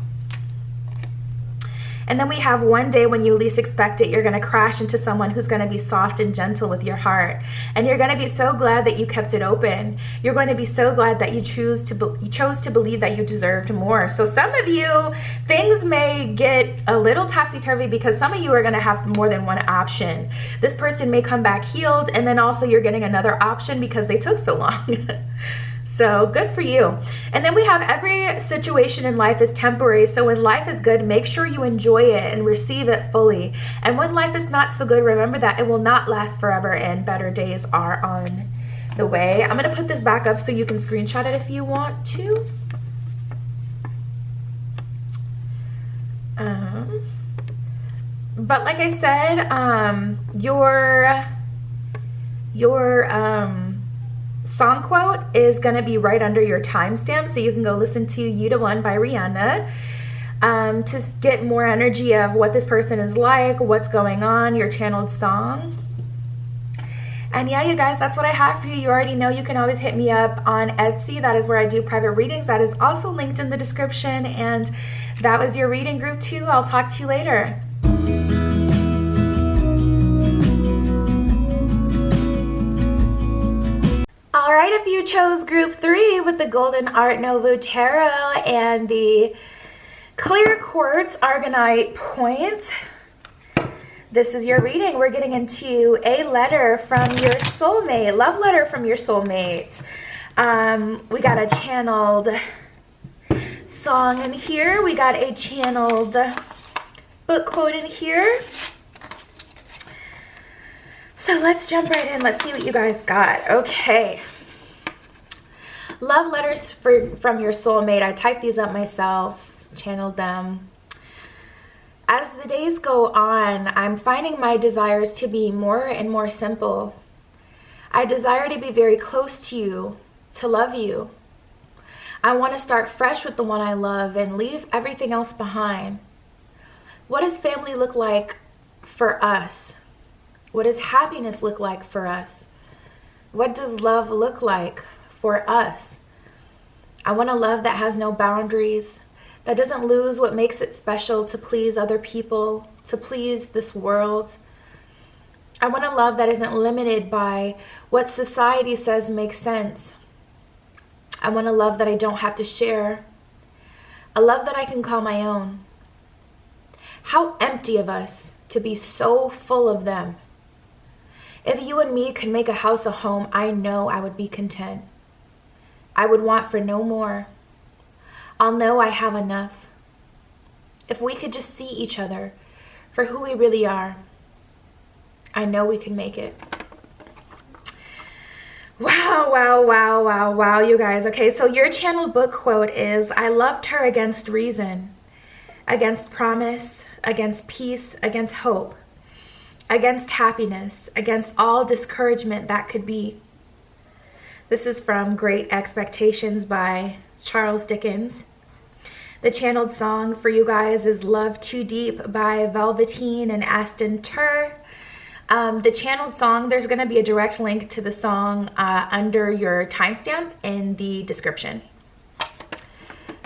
And then we have one day when you least expect it, you're going to crash into someone who's going to be soft and gentle with your heart. And you're going to be so glad that you kept it open. You're going to be so glad that you chose to believe that you deserved more. So some of you, things may get a little topsy-turvy because some of you are going to have more than one option. This person may come back healed, and then also you're getting another option because they took so long. So good for you. And then we have every situation in life is temporary. So when life is good, make sure you enjoy it and receive it fully. And when life is not so good, remember that it will not last forever and better days are on the way. I'm going to put this back up so you can screenshot it if you want to. But like I said, your song quote is going to be right under your timestamp, so you can go listen to You the One by Rihanna to get more energy of what this person is like, what's going on, your channeled song. And yeah, you guys, that's what I have for you. You already know you can always hit me up on Etsy. That is where I do private readings. That is also linked in the description. And that was your reading group 2. I'll talk to you later. All right, if you chose group 3 with the Golden Art Nouveau Tarot and the Clear Quartz Argonite Point, this is your reading. We're getting into a letter from your soulmate, love letter from your soulmate. We got a channeled song in here. We got a channeled book quote in here. So let's jump right in. Let's see what you guys got. Okay. Love letters from your soulmate. I typed these up myself, channeled them. As the days go on, I'm finding my desires to be more and more simple. I desire to be very close to you, to love you. I want to start fresh with the one I love and leave everything else behind. What does family look like for us? What does happiness look like for us? What does love look like for us? I want a love that has no boundaries, that doesn't lose what makes it special to please other people, to please this world. I want a love that isn't limited by what society says makes sense. I want a love that I don't have to share, a love that I can call my own. How empty of us to be so full of them. If you and me could make a house a home, I know I would be content. I would want for no more. I'll know I have enough. If we could just see each other for who we really are, I know we can make it. Wow, wow, wow, wow, wow, you guys. Okay, so your channeled book quote is, I loved her against reason, against promise, against peace, against hope, against happiness, against all discouragement that could be. This is from Great Expectations by Charles Dickens. The channeled song for you guys is Love Too Deep by Velveteen and Aston Tur. The channeled song, there's going to be a direct link to the song under your timestamp in the description.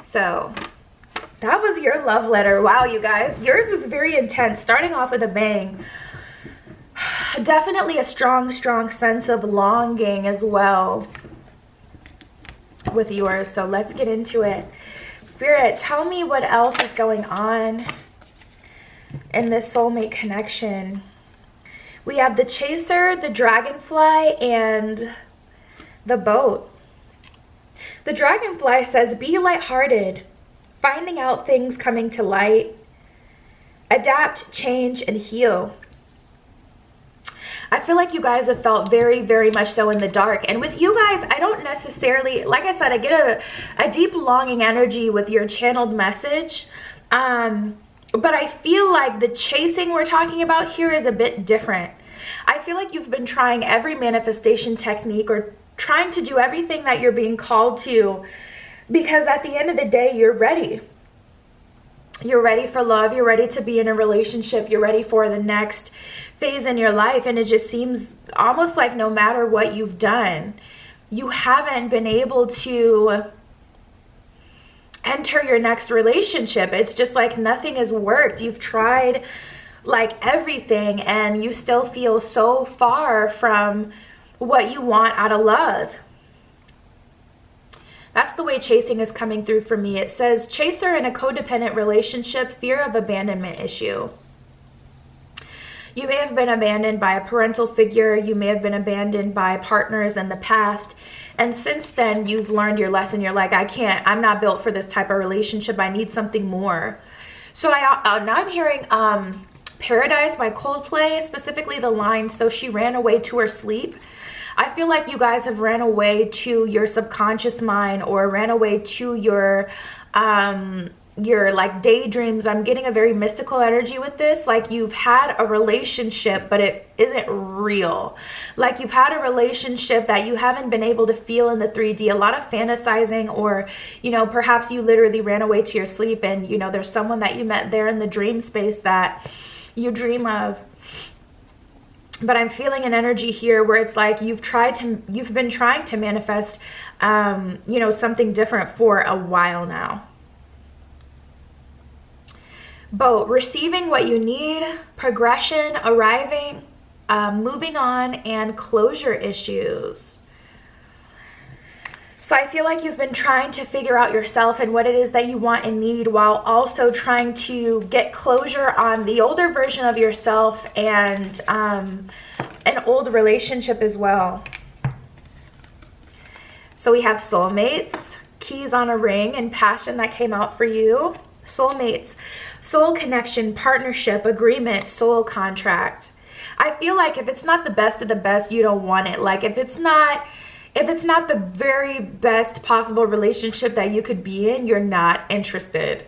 So that was your love letter. Wow, you guys. Yours was very intense, starting off with a bang. Definitely a strong, strong sense of longing as well with yours. So let's get into it. Spirit, tell me what else is going on in this soulmate connection. We have the chaser, the dragonfly, and the boat. The dragonfly says, be lighthearted, finding out things coming to light, adapt, change, and heal. I feel like you guys have felt very, very much so in the dark. And with you guys, I don't necessarily, like I said, I get a deep longing energy with your channeled message. But I feel like the chasing we're talking about here is a bit different. I feel like you've been trying every manifestation technique or trying to do everything that you're being called to, because at the end of the day, you're ready. You're ready for love. You're ready to be in a relationship. You're ready for the next phase in your life. And it just seems almost like no matter what you've done, you haven't been able to enter your next relationship. It's just like nothing has worked. You've tried like everything and you still feel so far from what you want out of love. That's the way chasing is coming through for me. It says chaser in a codependent relationship, fear of abandonment issue. You may have been abandoned by a parental figure. You may have been abandoned by partners in the past. And since then, you've learned your lesson. You're like, I'm not built for this type of relationship. I need something more. So now I'm hearing Paradise by Coldplay, specifically the line, so she ran away to her sleep. I feel like you guys have ran away to your subconscious mind or ran away to your like daydreams. I'm getting a very mystical energy with this. Like you've had a relationship, but it isn't real. Like you've had a relationship that you haven't been able to feel in the 3D. A lot of fantasizing, or, you know, perhaps you literally ran away to your sleep and, you know, there's someone that you met there in the dream space that you dream of. But I'm feeling an energy here where it's like you've been trying to manifest, you know, something different for a while now. Boat, receiving what you need, progression, arriving, moving on, and closure issues. So I feel like you've been trying to figure out yourself and what it is that you want and need, while also trying to get closure on the older version of yourself and an old relationship as well. So we have soulmates, keys on a ring, and passion that came out for you. Soulmates, soul connection, partnership, agreement, soul contract. I feel like if it's not the best of the best, you don't want it. Like if it's not the very best possible relationship that you could be in, you're not interested.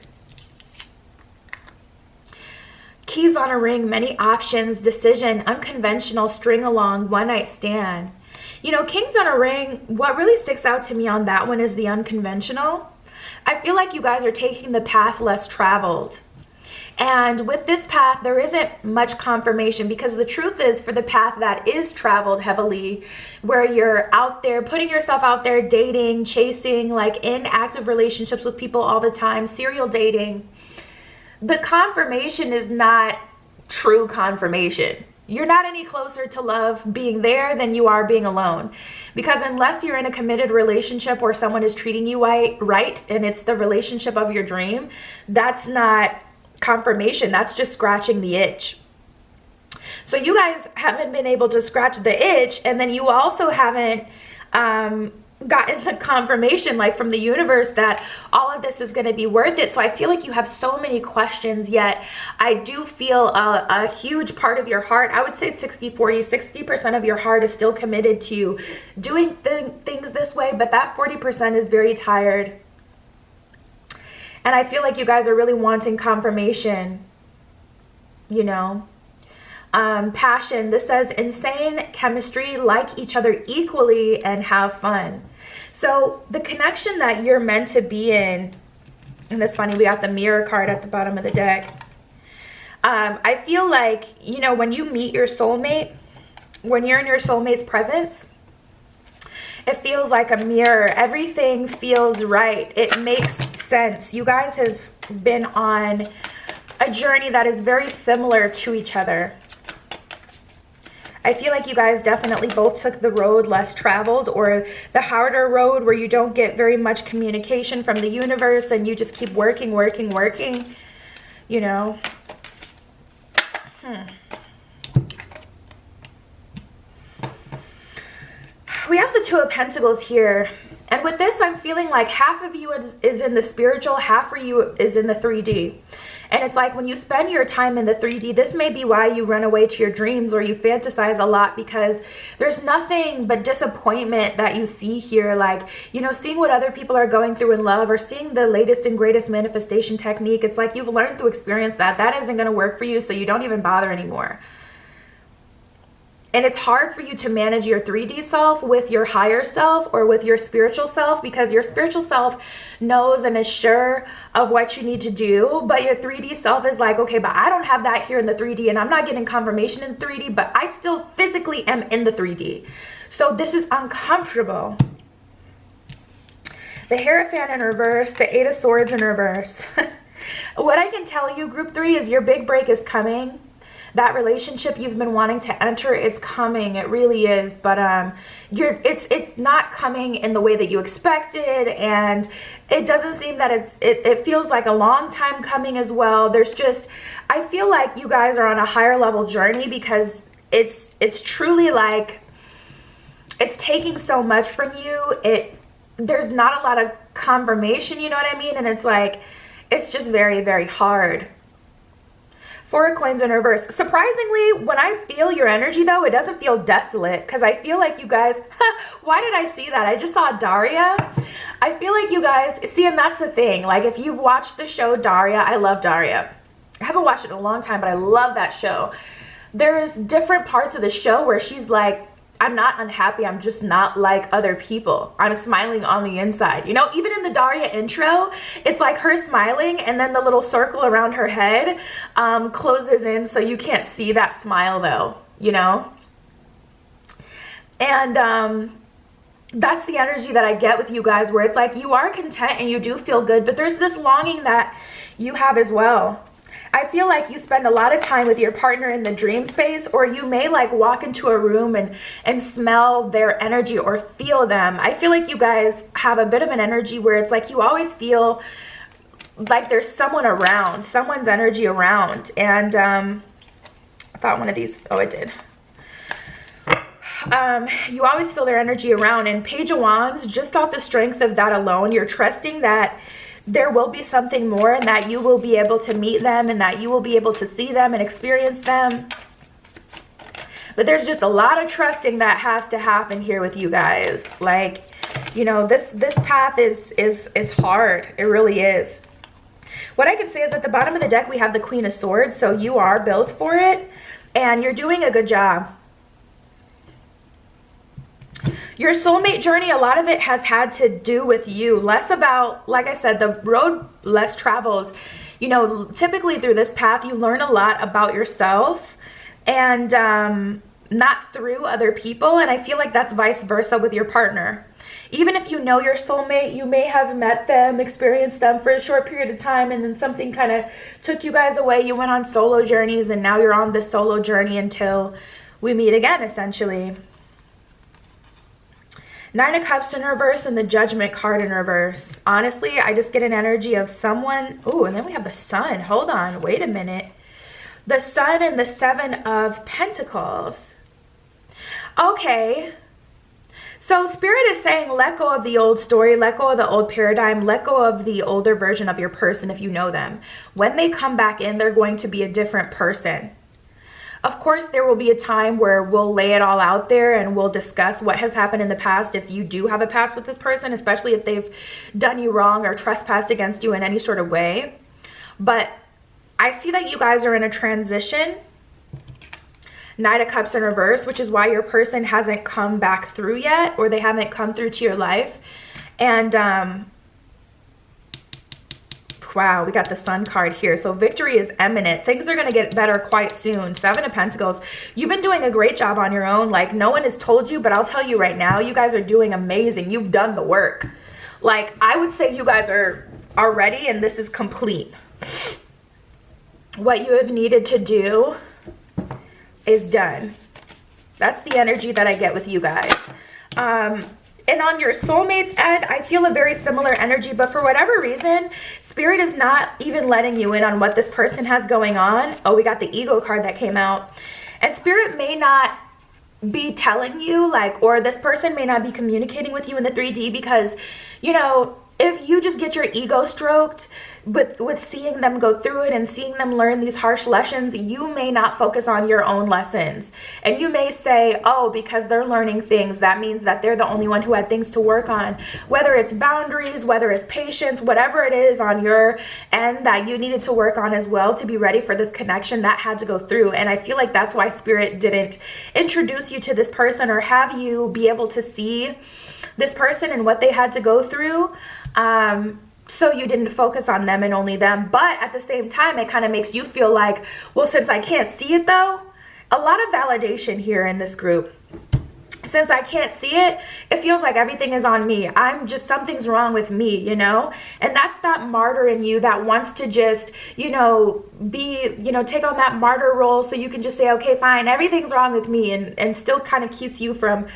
Keys on a ring, many options, decision, unconventional, string along, one night stand. You know, kings on a ring, what really sticks out to me on that one is the unconventional. I feel like you guys are taking the path less traveled. And with this path, there isn't much confirmation, because the truth is, for the path that is traveled heavily, where you're out there, putting yourself out there, dating, chasing, like in active relationships with people all the time, serial dating, the confirmation is not true confirmation. You're not any closer to love being there than you are being alone. Because unless you're in a committed relationship where someone is treating you right and it's the relationship of your dream, that's not confirmation. That's just scratching the itch. So you guys haven't been able to scratch the itch, and then you also haven't gotten the confirmation, like from the universe, that all of this is going to be worth it. So I feel like you have so many questions, yet I do feel a huge part of your heart, I would say 60-40, 60% of your heart is still committed to doing things this way, but that 40% is very tired. And I feel like you guys are really wanting confirmation, you know. Passion, this says insane chemistry, like each other equally, and have fun. So the connection that you're meant to be in, and that's funny, we got the mirror card at the bottom of the deck. I feel like, you know, when you meet your soulmate, when you're in your soulmate's presence, it feels like a mirror. Everything feels right. It makes sense. You guys have been on a journey that is very similar to each other. I feel like you guys definitely both took the road less traveled, or the harder road where you don't get very much communication from the universe and you just keep working, you know. We have the Two of Pentacles here. And with this, I'm feeling like half of you is in the spiritual, half of you is in the 3D. And it's like when you spend your time in the 3D, this may be why you run away to your dreams or you fantasize a lot, because there's nothing but disappointment that you see here. Like, you know, seeing what other people are going through in love, or seeing the latest and greatest manifestation technique. It's like you've learned through experience that that isn't going to work for you, so you don't even bother anymore. And it's hard for you to manage your 3D self with your higher self or with your spiritual self, because your spiritual self knows and is sure of what you need to do. But your 3D self is like, okay, but I don't have that here in the 3D, and I'm not getting confirmation in 3D, but I still physically am in the 3D. So this is uncomfortable. The Hierophant in reverse, the Eight of Swords in reverse. What I can tell you, group 3, is your big break is coming. That relationship you've been wanting to enter, it's coming. It really is. But it's not coming in the way that you expected, and it doesn't seem that it feels like a long time coming as well. There's just, I feel like you guys are on a higher level journey, because it's truly like it's taking so much from you. There's not a lot of confirmation, you know what I mean? And it's like, it's just very, very hard. Four of Coins in reverse. Surprisingly, when I feel your energy, though, it doesn't feel desolate, because I feel like you guys, why did I see that? I just saw Daria. I feel like you guys, see, and that's the thing. Like, if you've watched the show Daria, I love Daria. I haven't watched it in a long time, but I love that show. There's different parts of the show where she's like, I'm not unhappy, I'm just not like other people. I'm smiling on the inside. You know, even in the Daria intro, it's like her smiling, and then the little circle around her head closes in, so you can't see that smile though, you know? And that's the energy that I get with you guys, where it's like you are content and you do feel good, but there's this longing that you have as well. I feel like you spend a lot of time with your partner in the dream space, or you may like walk into a room and smell their energy or feel them. I feel like you guys have a bit of an energy where it's like you always feel like there's someone around, someone's energy around. And I thought one of these, oh, it did. You always feel their energy around. And Page of Wands, just off the strength of that alone, you're trusting that there will be something more, and that you will be able to meet them, and that you will be able to see them and experience them. But there's just a lot of trusting that has to happen here with you guys. Like, you know, this path is hard. It really is. What I can say is at the bottom of the deck, we have the Queen of Swords. So you are built for it, and you're doing a good job. Your soulmate journey, a lot of it has had to do with you. Less about, like I said, the road less traveled. You know, typically through this path, you learn a lot about yourself, and not through other people. And I feel like that's vice versa with your partner. Even if you know your soulmate, you may have met them, experienced them for a short period of time, and then something kind of took you guys away. You went on solo journeys, and now you're on this solo journey until we meet again, essentially. Nine of Cups in reverse and the Judgment card in reverse. Honestly, I just get an energy of someone. Ooh, and then we have the Sun. Hold on. Wait a minute. The Sun and the Seven of Pentacles. Okay. So Spirit is saying let go of the old story, let go of the old paradigm, let go of the older version of your person if you know them. When they come back in, they're going to be a different person. Of course, there will be a time where we'll lay it all out there and we'll discuss what has happened in the past if you do have a past with this person, especially if they've done you wrong or trespassed against you in any sort of way. But I see that you guys are in a transition. Knight of Cups in reverse, which is why your person hasn't come back through yet, or they haven't come through to your life. And wow, we got the Sun card here. So victory is imminent. Things are going to get better quite soon. Seven of Pentacles. You've been doing a great job on your own. Like, no one has told you, but I'll tell you right now, you guys are doing amazing. You've done the work. Like, I would say you guys are ready, and this is complete. What you have needed to do is done. That's the energy that I get with you guys. And on your soulmate's end, I feel a very similar energy, but for whatever reason, Spirit is not even letting you in on what this person has going on. Oh, we got the Ego card that came out. And Spirit may not be telling you, like, or this person may not be communicating with you in the 3D because, you know, if you just get your ego stroked with seeing them go through it and seeing them learn these harsh lessons, you may not focus on your own lessons. And you may say, oh, because they're learning things, that means that they're the only one who had things to work on. Whether it's boundaries, whether it's patience, whatever it is on your end that you needed to work on as well to be ready for this connection, that had to go through. And I feel like that's why Spirit didn't introduce you to this person or have you be able to see this person and what they had to go through. So you didn't focus on them and only them. But at the same time, it kind of makes you feel like, well, since I can't see it though, a lot of validation here in this group. since I can't see it, it feels like everything is on me. Something's wrong with me, you know? And that's that martyr in you that wants to just, you know, take on that martyr role so you can just say, okay, fine, everything's wrong with me, and still kind of keeps you from,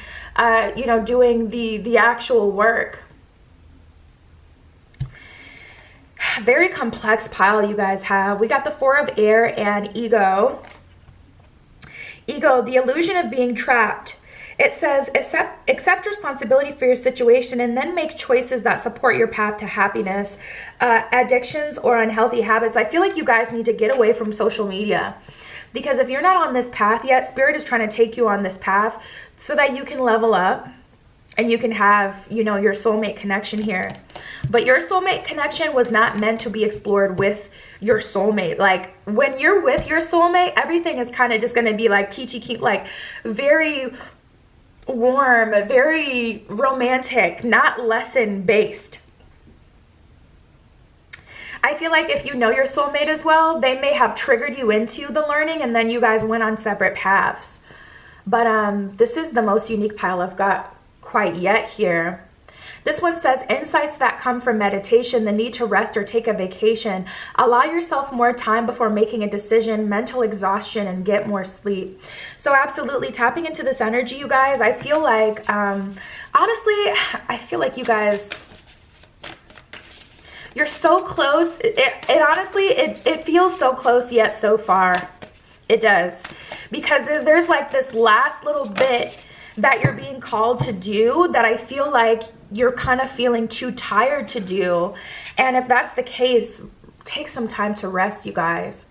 you know, doing the actual work. Very complex pile you guys have. We got the Four of Air and Ego. Ego, the illusion of being trapped. It says, accept responsibility for your situation and then make choices that support your path to happiness. Addictions or unhealthy habits. I feel like you guys need to get away from social media, because if you're not on this path yet, Spirit is trying to take you on this path so that you can level up and you can have, you know, your soulmate connection here. But your soulmate connection was not meant to be explored with your soulmate. Like, when you're with your soulmate, everything is kind of just going to be like peachy keen, like very warm, very romantic, not lesson based. I feel like if you know your soulmate as well, they may have triggered you into the learning and then you guys went on separate paths. But this is the most unique pile I've got quite yet here. This one says, insights that come from meditation, the need to rest or take a vacation. Allow yourself more time before making a decision, mental exhaustion, and get more sleep. So absolutely tapping into this energy, you guys. I feel like, honestly, I feel like you guys, you're so close. It feels so close yet so far. It does. Because there's like this last little bit that you're being called to do that I feel like you're kind of feeling too tired to do. And if that's the case, take some time to rest, you guys.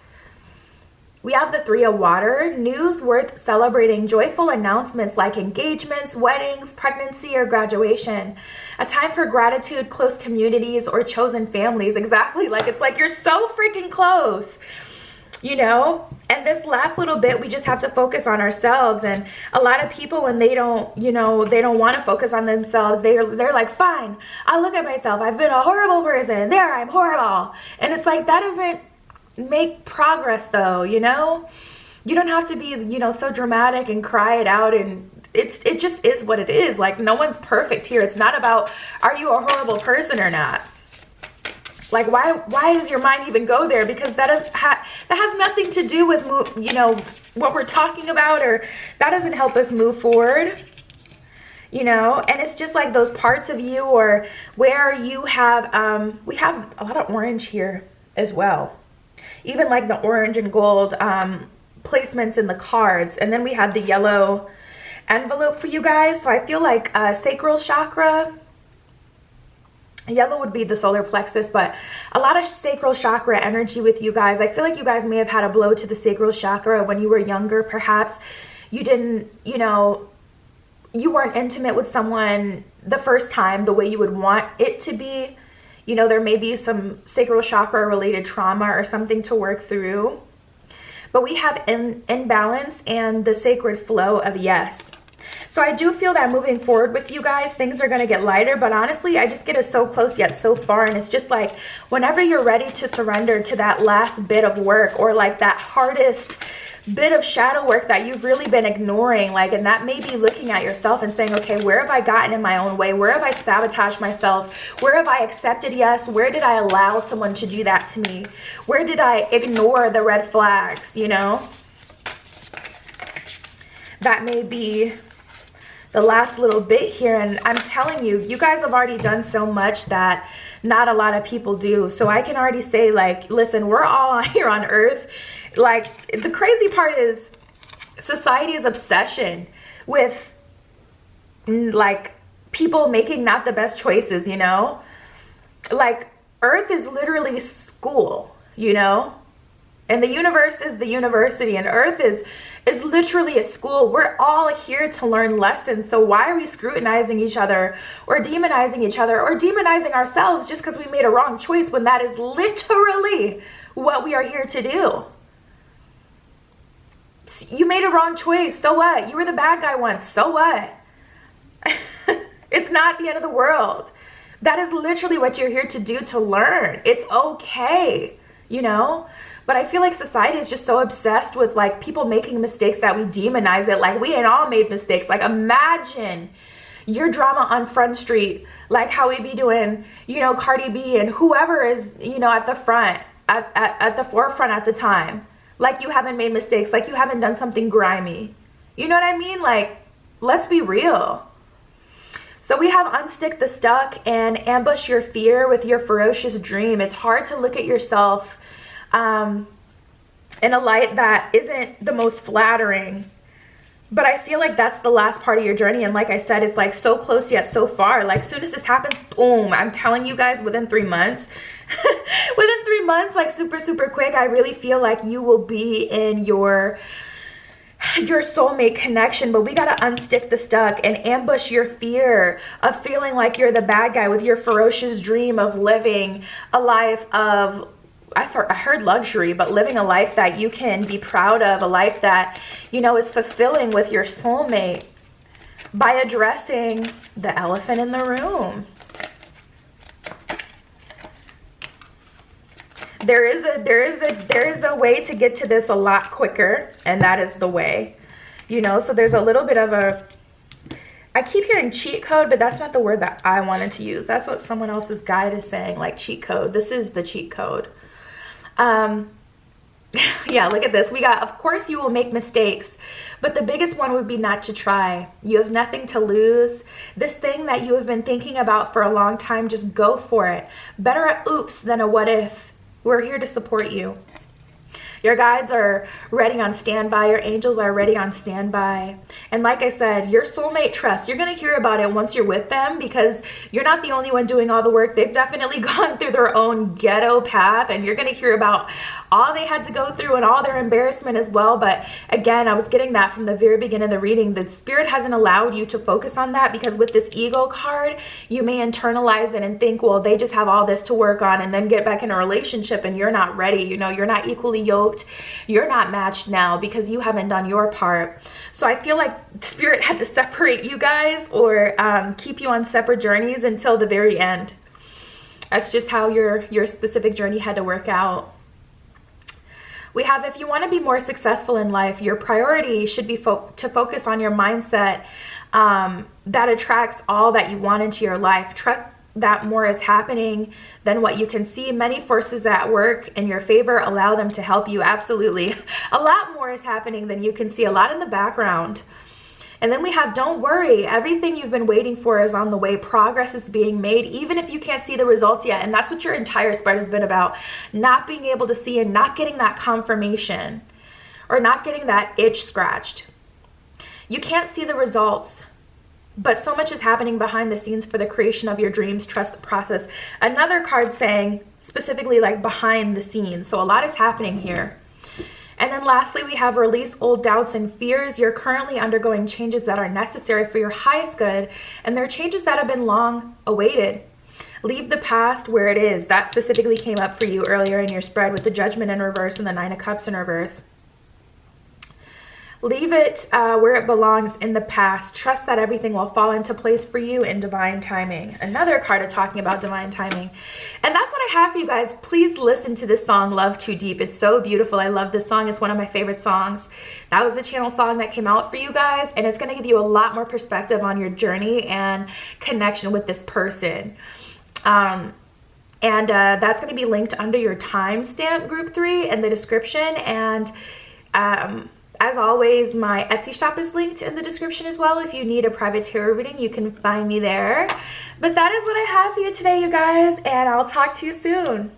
We have the Three of Water, news worth celebrating, joyful announcements like engagements, weddings, pregnancy, or graduation. A time for gratitude, close communities, or chosen families. Exactly, like it's like you're so freaking close, you know? And this last little bit, we just have to focus on ourselves. And a lot of people, when they don't, you know, they don't want to focus on themselves, they're like, fine, I'll look at myself. I've been a horrible person. There, I'm horrible. And it's like, that doesn't make progress though, you know? You don't have to be, you know, so dramatic and cry it out, and it just is what it is. Like, no one's perfect here. It's not about, are you a horrible person or not? Like, why does your mind even go there? Because that has nothing to do with, you know, what we're talking about, or that doesn't help us move forward, you know? And it's just like those parts of you, or where you have, we have a lot of orange here as well. Even like the orange and gold placements in the cards. And then we have the yellow envelope for you guys. So I feel like sacral chakra, yellow would be the solar plexus, but a lot of sacral chakra energy with you guys. I feel like you guys may have had a blow to the sacral chakra when you were younger. Perhaps you didn't, you know, you weren't intimate with someone the first time the way you would want it to be. You know, there may be some sacral chakra related trauma or something to work through. But we have imbalance and the sacred flow of yes. So I do feel that moving forward with you guys, things are going to get lighter. But honestly, I just get us so close yet so far. And it's just like, whenever you're ready to surrender to that last bit of work, or like that hardest bit of shadow work that you've really been ignoring, like, and that may be looking at yourself and saying, okay, where have I gotten in my own way? Where have I sabotaged myself? Where have I accepted yes? Where did I allow someone to do that to me? Where did I ignore the red flags, you know? That may be the last little bit here. And I'm telling you, you guys have already done so much that not a lot of people do. So I can already say, like, listen, we're all here on earth. Like, the crazy part is society's obsession with, like, people making not the best choices, you know? Like, earth is literally school, you know? And the universe is the university, and earth is literally a school. We're all here to learn lessons. So why are we scrutinizing each other, or demonizing each other, or demonizing ourselves just because we made a wrong choice, when that is literally what we are here to do? You made a wrong choice. So what? You were the bad guy once. So what? It's not the end of the world. That is literally what you're here to do, to learn. It's okay, you know? But I feel like society is just so obsessed with like people making mistakes that we demonize it. Like, we ain't all made mistakes. Like, imagine your drama on Front Street, like how we be doing, you know, Cardi B and whoever is, you know, at the front, at the forefront at the time. Like, you haven't made mistakes, like you haven't done something grimy. You know what I mean? Like, let's be real. So we have unstick the stuck and ambush your fear with your ferocious dream. It's hard to look at yourself in a light that isn't the most flattering. But I feel like that's the last part of your journey. And like I said, it's like so close yet so far. Like, soon as this happens, boom, I'm telling you guys, within 3 months, within 3 months, like super, super quick, I really feel like you will be in your soulmate connection. But we got to unstick the stuck and ambush your fear of feeling like you're the bad guy with your ferocious dream of living a life of, I heard luxury, but living a life that you can be proud of, a life that, you know, is fulfilling with your soulmate by addressing the elephant in the room. There is a way to get to this a lot quicker, and that is the way, you know. So there's a little bit of a, I keep hearing cheat code, but that's not the word that I wanted to use. That's what someone else's guide is saying, like cheat code. This is the cheat code. Yeah, look at this. We got, of course you will make mistakes, but the biggest one would be not to try. You have nothing to lose. This thing that you have been thinking about for a long time, just go for it. Better a oops than a what if. We're here to support you. Your guides are ready on standby. Your angels are ready on standby. And like I said, your soulmate trust, you're going to hear about it once you're with them, because you're not the only one doing all the work. They've definitely gone through their own ghetto path, and you're going to hear about all they had to go through and all their embarrassment as well. But again, I was getting that from the very beginning of the reading. The spirit hasn't allowed you to focus on that, because with this ego card, you may internalize it and think, well, they just have all this to work on, and then get back in a relationship and you're not ready. You know, you're not equally yoked. You're not matched now because you haven't done your part. So I feel like the spirit had to separate you guys, or keep you on separate journeys until the very end. That's just how your specific journey had to work out. We have, if you want to be more successful in life, your priority should be to focus on your mindset that attracts all that you want into your life. Trust that more is happening than what you can see. Many forces at work in your favor. Allow them to help you. Absolutely. A lot more is happening than you can see. A lot in the background. And then we have, don't worry. Everything you've been waiting for is on the way. Progress is being made, even if you can't see the results yet. And that's what your entire spread has been about. Not being able to see and not getting that confirmation, or not getting that itch scratched. You can't see the results, but so much is happening behind the scenes for the creation of your dreams. Trust the process. Another card saying specifically like behind the scenes. So a lot is happening here. And then lastly, we have release old doubts and fears. You're currently undergoing changes that are necessary for your highest good, and they're changes that have been long awaited. Leave the past where it is. That specifically came up for you earlier in your spread with the Judgment in reverse and the Nine of Cups in reverse. Leave it where it belongs, in the past. Trust that everything will fall into place for you in divine timing. Another card of talking about divine timing. And that's what I have for you guys. Please listen to this song, Love Too Deep. It's so beautiful. I love this song. It's one of my favorite songs. That was the channel song that came out for you guys. And it's going to give you a lot more perspective on your journey and connection with this person. That's going to be linked under your timestamp group 3 in the description. And as always, my Etsy shop is linked in the description as well. If you need a private tarot reading, you can find me there. But that is what I have for you today, you guys, and I'll talk to you soon.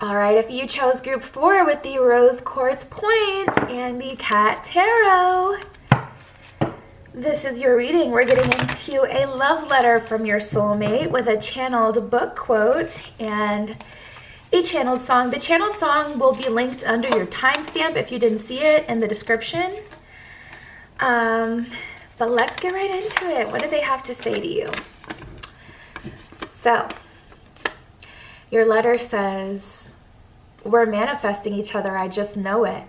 All right, if you chose group 4 with the Rose Quartz Points and the Cat Tarot, this is your reading. We're getting into a love letter from your soulmate with a channeled book quote and a channeled song. The channeled song will be linked under your timestamp if you didn't see it in the description. But let's get right into it. What do they have to say to you? So, your letter says, we're manifesting each other. I just know it.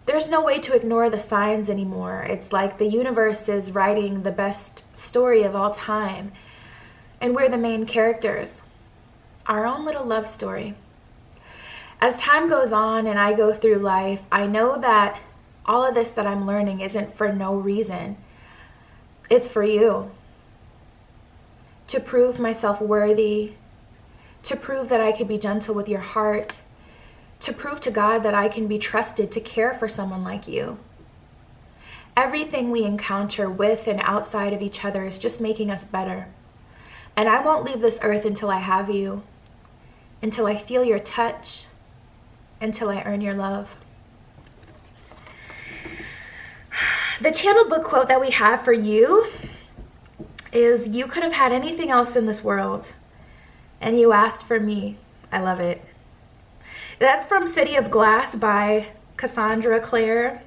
There's no way to ignore the signs anymore. It's like the universe is writing the best story of all time. And we're the main characters. Our own little love story. As time goes on and I go through life, I know that all of this that I'm learning isn't for no reason. It's for you. To prove myself worthy, to prove that I can be gentle with your heart, to prove to God that I can be trusted to care for someone like you. Everything we encounter with and outside of each other is just making us better. And I won't leave this earth until I have you, until I feel your touch, until I earn your love. The channeled book quote that we have for you is, you could have had anything else in this world, and you asked for me. I love it. That's from City of Glass by Cassandra Clare.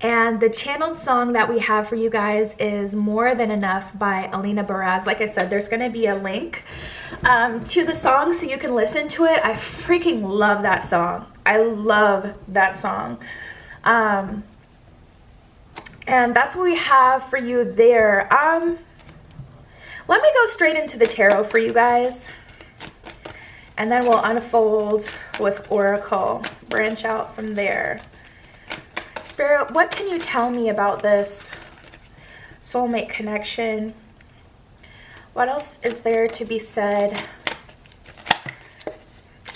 And the channeled song that we have for you guys is More Than Enough by Alina Baraz. Like I said, there's going to be a link to the song so you can listen to it. I freaking love that song. I love that song. And that's what we have for you there. Let me go straight into the tarot for you guys. And then we'll unfold with Oracle. Branch out from there. Spirit, what can you tell me about this soulmate connection? What else is there to be said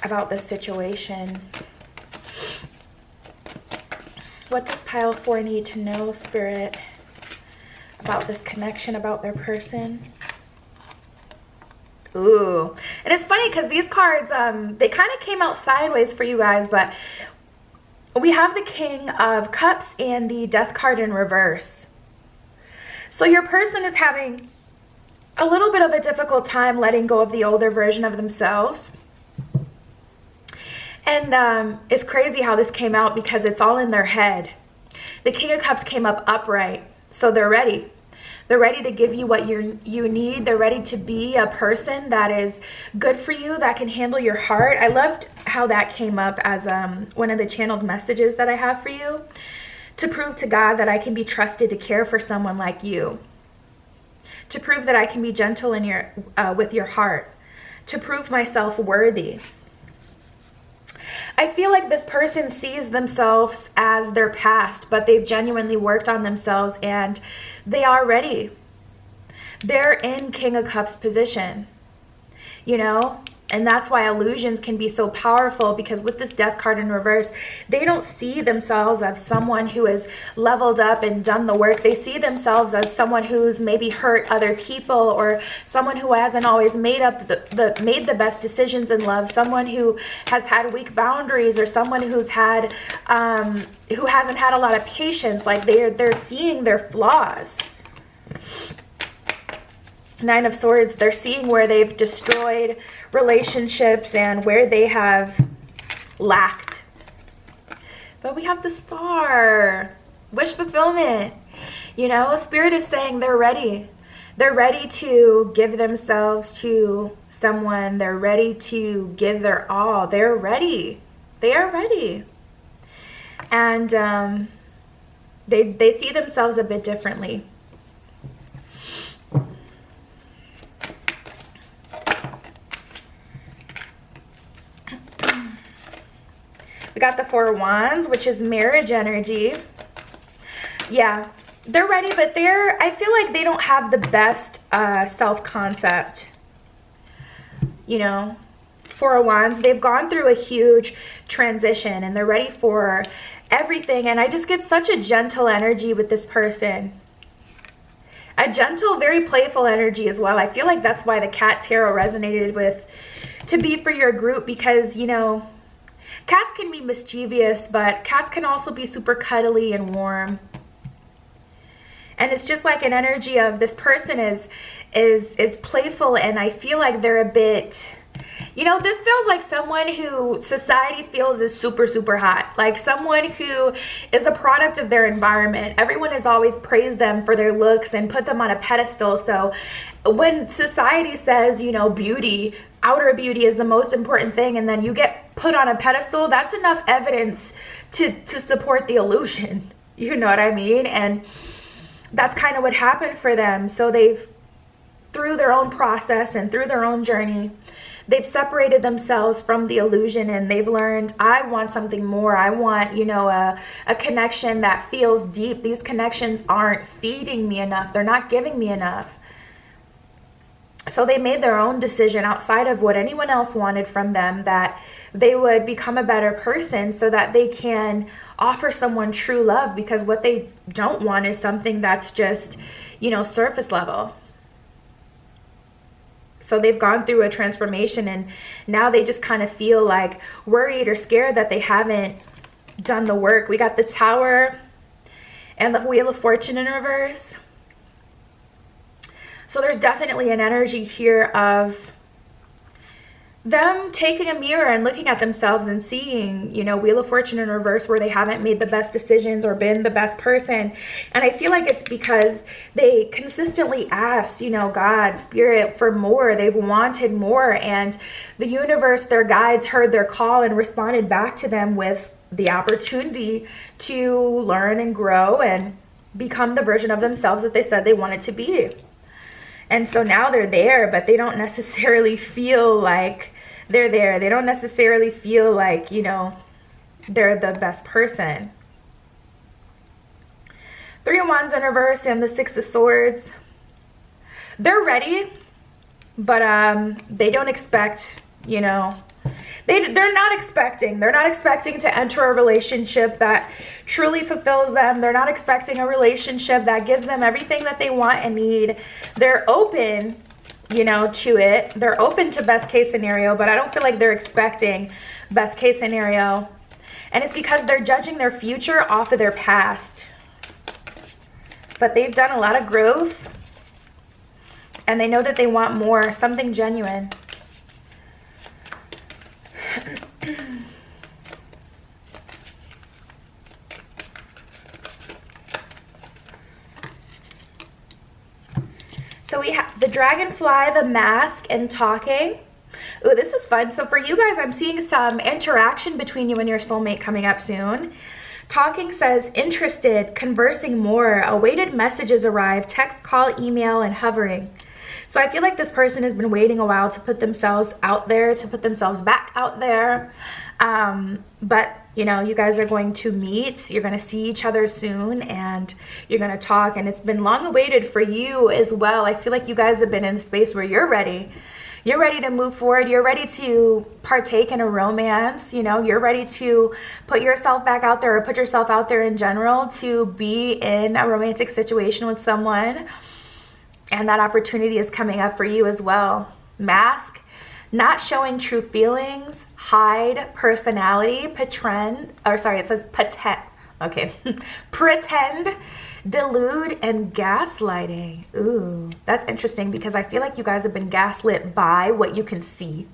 about this situation? What does pile 4 need to know, Spirit, about this connection, about their person? Ooh, and it's funny because these cards, they kind of came out sideways for you guys, but we have the King of Cups and the Death card in reverse. So your person is having a little bit of a difficult time letting go of the older version of themselves. And it's crazy how this came out because it's all in their head. The King of Cups came up upright, so they're ready. They're ready to give you what you need. They're ready to be a person that is good for you, that can handle your heart. I loved how that came up as one of the channeled messages that I have for you. To prove to God that I can be trusted to care for someone like you. To prove that I can be gentle in with your heart. To prove myself worthy. I feel like this person sees themselves as their past, but they've genuinely worked on themselves and they are ready. They're in King of Cups position, you know? And that's why illusions can be so powerful, because with this Death card in reverse, they don't see themselves as someone who has leveled up and done the work. They see themselves as someone who's maybe hurt other people, or someone who hasn't always made the best decisions in love, someone who has had weak boundaries, or someone who's had who hasn't had a lot of patience. Like they're seeing their flaws. Nine of Swords, they're seeing where they've destroyed relationships and where they have lacked. But we have the Star, wish fulfillment. You know, Spirit is saying they're ready. They're ready to give themselves to someone. They're ready to give their all. They're ready. They are ready. And they see themselves a bit differently. We got the Four of Wands, which is marriage energy. Yeah, they're ready, but I feel like they don't have the best self-concept. You know, Four of Wands, they've gone through a huge transition and they're ready for everything. And I just get such a gentle energy with this person. A gentle, very playful energy as well. I feel like that's why the Cat Tarot resonated with to be for your group, because, you know, cats can be mischievous, but cats can also be super cuddly and warm. And it's just like an energy of this person is playful, and I feel like they're a bit, you know, this feels like someone who society feels is super, super hot. Like someone who is a product of their environment. Everyone has always praised them for their looks and put them on a pedestal. So when society says, you know, beauty, outer beauty is the most important thing, and then you get put on a pedestal, that's enough evidence to support the illusion. You know what I mean? And that's kind of what happened for them. So they've through their own process and through their own journey, they've separated themselves from the illusion, and they've learned, I want something more. I want, a connection that feels deep. These connections aren't feeding me enough. They're not giving me enough. So they made their own decision outside of what anyone else wanted from them, that they would become a better person so that they can offer someone true love, because what they don't want is something that's just, surface level. So they've gone through a transformation, and now they just kind of feel like worried or scared that they haven't done the work. We got the Tower and the Wheel of Fortune in reverse. So there's definitely an energy here of them taking a mirror and looking at themselves and seeing, Wheel of Fortune in reverse, where they haven't made the best decisions or been the best person. And I feel like it's because they consistently asked, God, Spirit, for more. They've wanted more. And the universe, their guides, heard their call and responded back to them with the opportunity to learn and grow and become the version of themselves that they said they wanted to be. And so now they're there, but they don't necessarily feel like they're there. They don't necessarily feel like, they're the best person. Three of Wands in reverse and the Six of Swords. They're ready, but they don't expect, they're not expecting to enter a relationship that truly fulfills them. They're not expecting a relationship that gives them everything that they want and need. They're open, to it. They're open to best case scenario, but I don't feel like they're expecting best case scenario. And it's because they're judging their future off of their past. But they've done a lot of growth, and they know that they want more, something genuine. So we have the Dragonfly, the Mask, and Talking. Ooh, this is fun. So for you guys, I'm seeing some interaction between you and your soulmate coming up soon. Talking says interested, conversing more, awaited messages arrive, text, call, email, and hovering. So I feel like this person has been waiting a while to put themselves out there, to put themselves back out there. But you guys are going to meet, you're going to see each other soon, and you're going to talk, and it's been long awaited for you as well. I feel like you guys have been in a space where you're ready. You're ready to move forward. You're ready to partake in a romance. You're ready to put yourself back out there, or put yourself out there in general, to be in a romantic situation with someone. And that opportunity is coming up for you as well. Mask, not showing true feelings, hide personality, pretend, delude, and gaslighting. Ooh, that's interesting, because I feel like you guys have been gaslit by what you can see.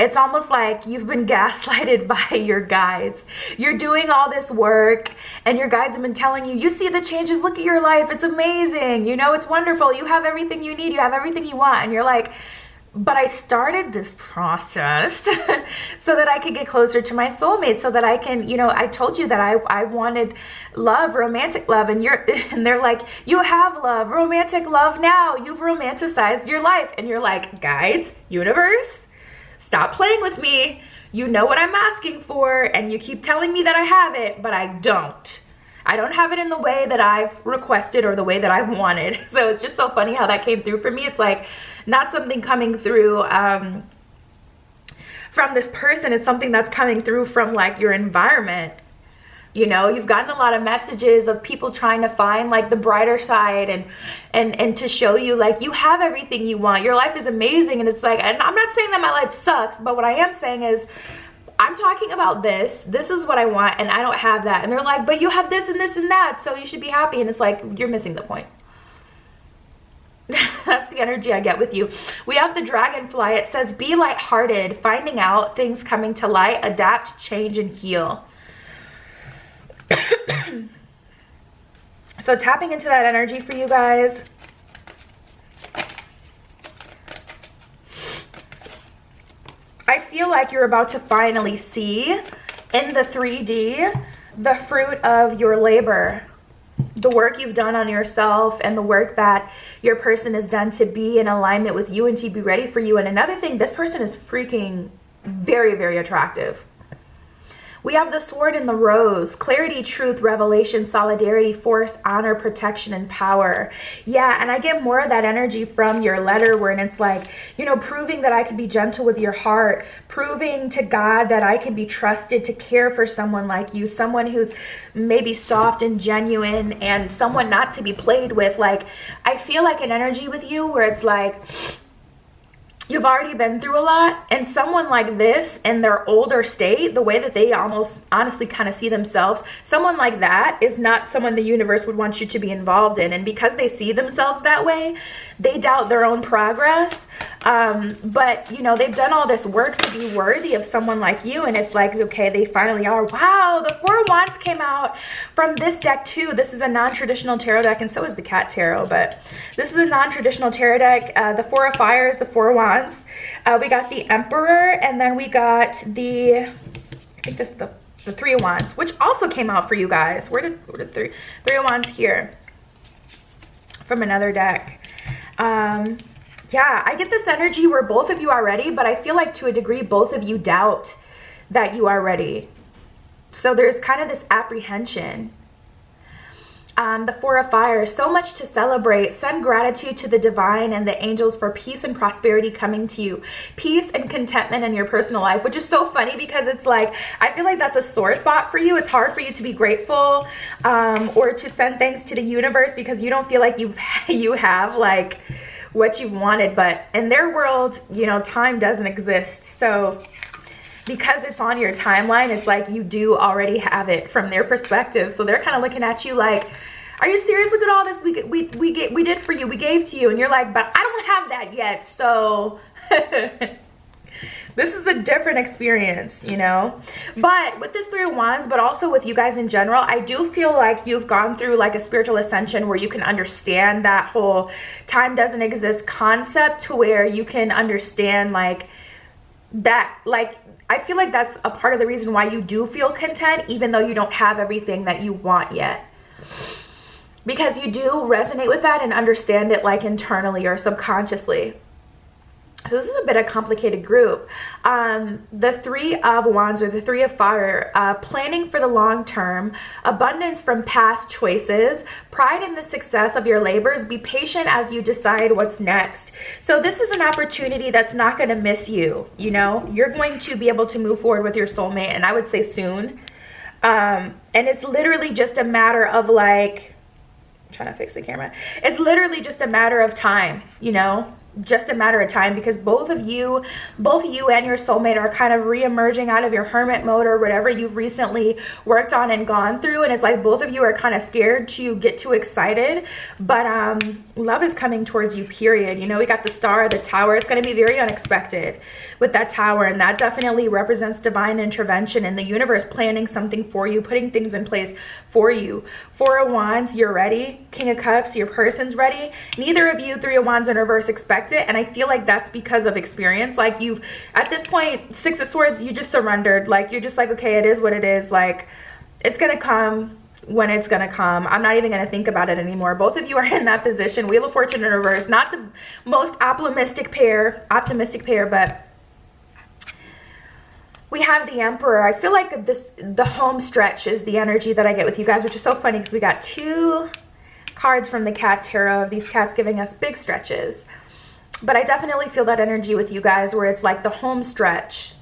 It's almost like you've been gaslighted by your guides. You're doing all this work, and your guides have been telling you, you see the changes, look at your life, it's amazing, it's wonderful, you have everything you need, you have everything you want. And you're like, but I started this process so that I could get closer to my soulmate, so that I can, I told you that I wanted love, romantic love, and they're like, you have love, romantic love now, you've romanticized your life. And you're like, guides, universe, stop playing with me. You know what I'm asking for, and you keep telling me that I have it, but I don't. I don't have it in the way that I've requested or the way that I've wanted. So it's just so funny how that came through for me. It's like not something coming through from this person. It's something that's coming through from like your environment. You've gotten a lot of messages of people trying to find like the brighter side and to show you like you have everything you want. Your life is amazing. And it's like, and I'm not saying that my life sucks, but what I am saying is I'm talking about this. This is what I want, and I don't have that. And they're like, but you have this and this and that, so you should be happy. And it's like, you're missing the point. That's the energy I get with you. We have the Dragonfly. It says, be lighthearted, finding out, things coming to light, adapt, change, and heal. So tapping into that energy for you guys. I feel like you're about to finally see in the 3D the fruit of your labor. the work you've done on yourself and the work that your person has done to be in alignment with you and to be ready for you. And another thing, this person is freaking very, very attractive. We have the sword and the rose, clarity, truth, revelation, solidarity, force, honor, protection, and power. Yeah, and I get more of that energy from your letter where it's like, you know, proving that I can be gentle with your heart, proving to God that I can be trusted to care for someone like you, someone who's maybe soft and genuine and someone not to be played with. Like, I feel like an energy with you where it's like, you've already been through a lot, and someone like this in their older state, the way that they almost honestly kind of see themselves, someone like that is not someone the universe would want you to be involved in. And because they see themselves that way, they doubt their own progress. But you know, they've done all this work to be worthy of someone like you, and it's like, okay, they finally are. Wow, the Four of Wands came out from this deck too. This is a non-traditional tarot deck, and so is the Cat Tarot, but this is a non-traditional tarot deck. The Four of Fires, the Four of Wands. We got the Emperor, and then we got the, I think this is the Three of Wands, which also came out for you guys. Where did Three of Wands here? From another deck. Yeah, I get this energy where both of you are ready, but I feel like to a degree, both of you doubt that you are ready. So there's kind of this apprehension. The Four of Fire, so much to celebrate. Send gratitude to the divine and the angels for peace and prosperity coming to you. Peace and contentment in your personal life, which is so funny because it's like, I feel like that's a sore spot for you. It's hard for you to be grateful or to send thanks to the universe because you don't feel like you have like what you've wanted. But in their world, you know, time doesn't exist. So because it's on your timeline, it's like you do already have it from their perspective. So they're kind of looking at you like, are you serious? Look at all this we did for you, we gave to you. And you're like, but I don't have that yet. So this is a different experience, you know. But with this Three of Wands, but also with you guys in general, I do feel like you've gone through like a spiritual ascension where you can understand that whole time doesn't exist concept, to where you can understand like that, like, I feel like that's a part of the reason why you do feel content, even though you don't have everything that you want yet. Because you do resonate with that and understand it like internally or subconsciously. So this is a bit of a complicated group. The Three of Wands, or the Three of Fire, planning for the long term, abundance from past choices, pride in the success of your labors, be patient as you decide what's next. So this is an opportunity that's not going to miss you, you know. You're going to be able to move forward with your soulmate, and I would say soon. And it's literally just a matter of like, I'm trying to fix the camera. It's literally just a matter of time, you know. Just a matter of time, because both you and your soulmate are kind of re-emerging out of your hermit mode or whatever you've recently worked on and gone through, and it's like both of you are kind of scared to get too excited, but love is coming towards you, period. You know, we got the Star, the Tower. It's going to be very unexpected with that Tower, and that definitely represents divine intervention and the universe planning something for you, putting things in place for you. Four of Wands, you're ready. King of Cups, your person's ready. Neither of you, Three of Wands in reverse, expect it, and I feel like that's because of experience. Like, you've, at this point, Six of Swords, you just surrendered. Like, you're just like, okay, it is what it is. Like, it's gonna come when it's gonna come. I'm not even gonna think about it anymore. Both of you are in that position. Wheel of Fortune in reverse, not the most optimistic pair, but we have the Emperor. I feel like the home stretch is the energy that I get with you guys, which is so funny because we got two cards from the Cat Tarot of these cats giving us big stretches. But I definitely feel that energy with you guys where it's like the home stretch.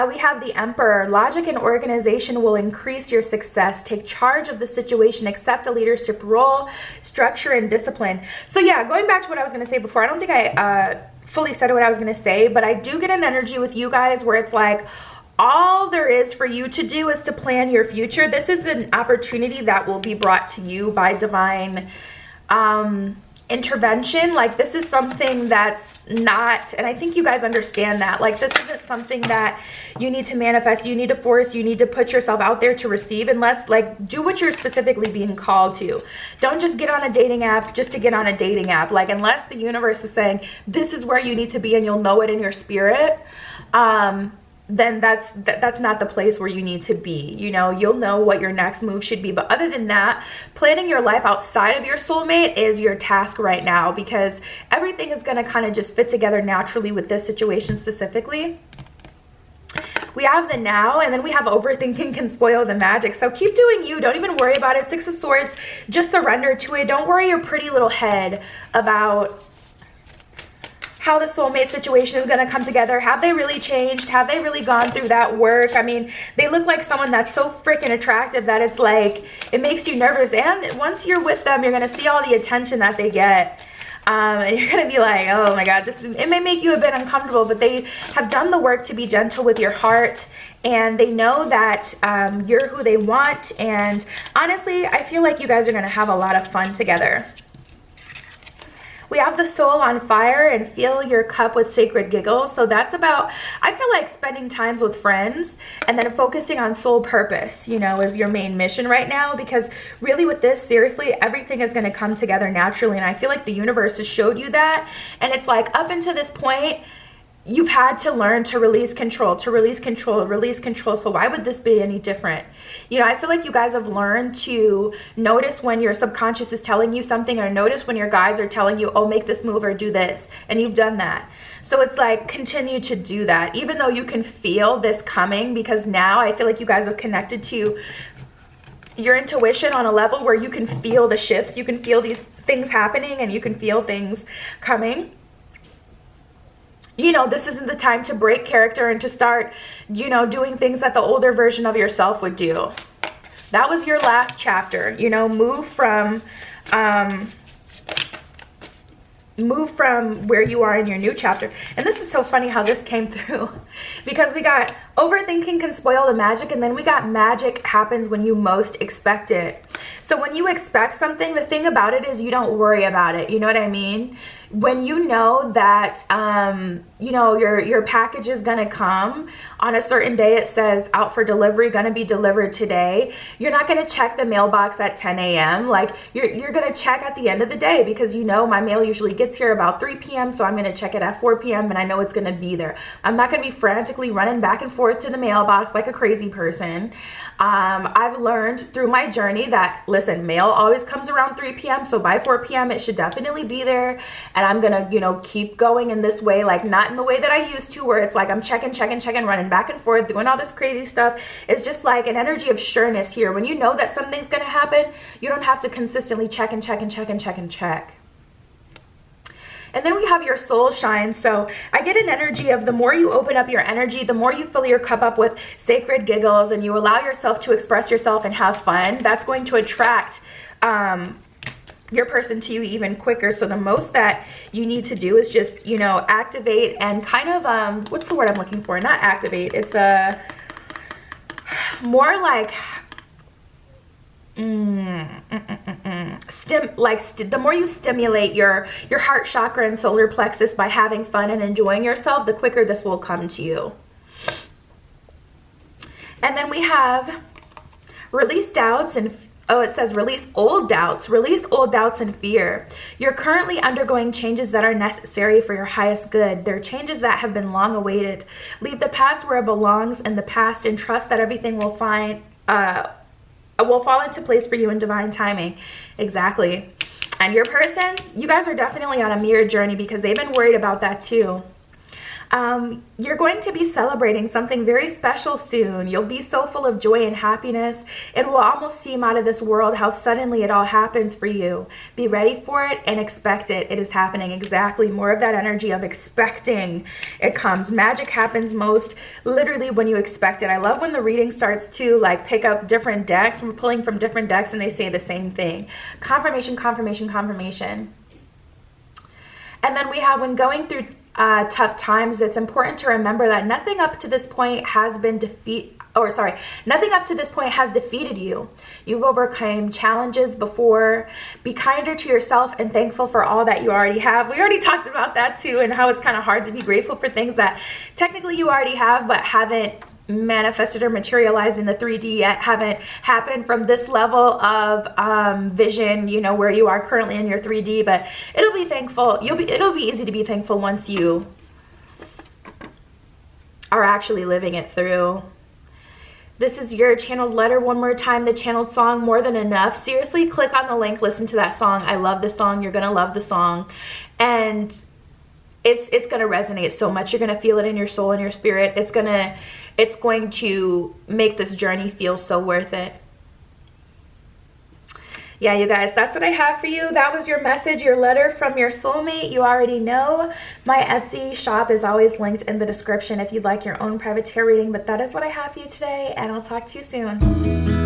We have the Emperor. Logic and organization will increase your success. Take charge of the situation. Accept a leadership role. Structure and discipline. So yeah, going back to what I was going to say before, I don't think I fully said what I was going to say, but I do get an energy with you guys where it's like all there is for you to do is to plan your future. This is an opportunity that will be brought to you by divine intervention. Like, this is something that's not, and I think you guys understand that, like, this isn't something that you need to manifest, you need to force, you need to put yourself out there to receive, unless, like, do what you're specifically being called to. Don't just get on a dating app just to get on a dating app. Like, unless the universe is saying this is where you need to be and you'll know it in your spirit, then that's not the place where you need to be. You know, you'll know what your next move should be. But other than that, planning your life outside of your soulmate is your task right now, because everything is going to kind of just fit together naturally with this situation specifically. We have the now, and then we have overthinking can spoil the magic. So keep doing you. Don't even worry about it. Six of Swords, just surrender to it. Don't worry your pretty little head about how the soulmate situation is going to come together. Have they really changed? Have they really gone through that work? I mean, they look like someone that's so freaking attractive that it's like, it makes you nervous. And once you're with them, you're going to see all the attention that they get. And you're going to be like, oh my God, it may make you a bit uncomfortable, but they have done the work to be gentle with your heart, and they know that you're who they want. And honestly, I feel like you guys are going to have a lot of fun together. We have the soul on fire and fill your cup with sacred giggles. So that's about, I feel like spending times with friends and then focusing on soul purpose, you know, is your main mission right now. Because really with this, seriously, everything is going to come together naturally. And I feel like the universe has showed you that. And it's like up until this point, you've had to learn to release control, to release control, release control. So why would this be any different? You know, I feel like you guys have learned to notice when your subconscious is telling you something, or notice when your guides are telling you, oh, make this move or do this. And you've done that. So it's like, continue to do that, even though you can feel this coming, because now I feel like you guys have connected to your intuition on a level where you can feel the shifts. You can feel these things happening, and you can feel things coming. You know, this isn't the time to break character and to start, you know, doing things that the older version of yourself would do. That was your last chapter. You know, move from where you are in your new chapter. And this is so funny how this came through, because we got overthinking can spoil the magic, and then we got magic happens when you most expect it. So when you expect something, the thing about it is you don't worry about it. You know what I mean? When you know that, you know, your package is going to come on a certain day, it says out for delivery, going to be delivered today. You're not going to check the mailbox at 10 a.m. Like you're going to check at the end of the day, because, you know, my mail usually gets here about 3 p.m. So I'm going to check it at 4 p.m. and I know it's going to be there. I'm not going to be frantically running back and forth to the mailbox like a crazy person. I've learned through my journey that, listen, mail always comes around 3 p.m. So by 4 p.m. it should definitely be there. And I'm gonna, you know, keep going in this way, like not in the way that I used to, where it's like I'm checking, running back and forth, doing all this crazy stuff. It's just like an energy of sureness here. When you know that something's gonna happen, you don't have to consistently check. And then we have your soul shine. So I get an energy of the more you open up your energy, the more you fill your cup up with sacred giggles, and you allow yourself to express yourself and have fun, that's going to attract your person to you even quicker. So the most that you need to do is just, you know, activate and kind of, what's the word I'm looking for? Not activate. It's a more like, the more you stimulate your heart chakra and solar plexus by having fun and enjoying yourself, the quicker this will come to you. And then we have release doubts and it says release old doubts and fear. You're currently undergoing changes that are necessary for your highest good. They're changes that have been long awaited. Leave the past where it belongs in the past, and trust that everything will fall into place for you in divine timing. Exactly. And your person, you guys are definitely on a mirror journey, because they've been worried about that too. You're going to be celebrating something very special soon. You'll be so full of joy and happiness. It will almost seem out of this world how suddenly it all happens for you. Be ready for it and expect it. It is happening. Exactly. More of that energy of expecting it comes. Magic happens most literally when you expect it. I love when the reading starts to like pick up different decks. We're pulling from different decks and they say the same thing. Confirmation, confirmation, confirmation. And then we have when going through tough times, it's important to remember that nothing up to this point has defeated you. You've overcome challenges before. Be kinder to yourself and thankful for all that you already have. We already talked about that too, and how it's kind of hard to be grateful for things that technically you already have but haven't manifested or materialized in the 3D yet, haven't happened from this level of vision, you know, where you are currently in your 3D. But it'll be thankful. It'll be easy to be thankful once you are actually living it through. This is your channeled letter one more time, the channeled song, More Than Enough. Seriously, click on the link, listen to that song. I love this song. You're going to love the song. And it's going to resonate so much. You're going to feel it in your soul and your spirit. It's going to make this journey feel so worth it. Yeah, you guys, that's what I have for you. That was your message, your letter from your soulmate. You already know my Etsy shop is always linked in the description if you'd like your own private tarot reading. But that is what I have for you today, and I'll talk to you soon.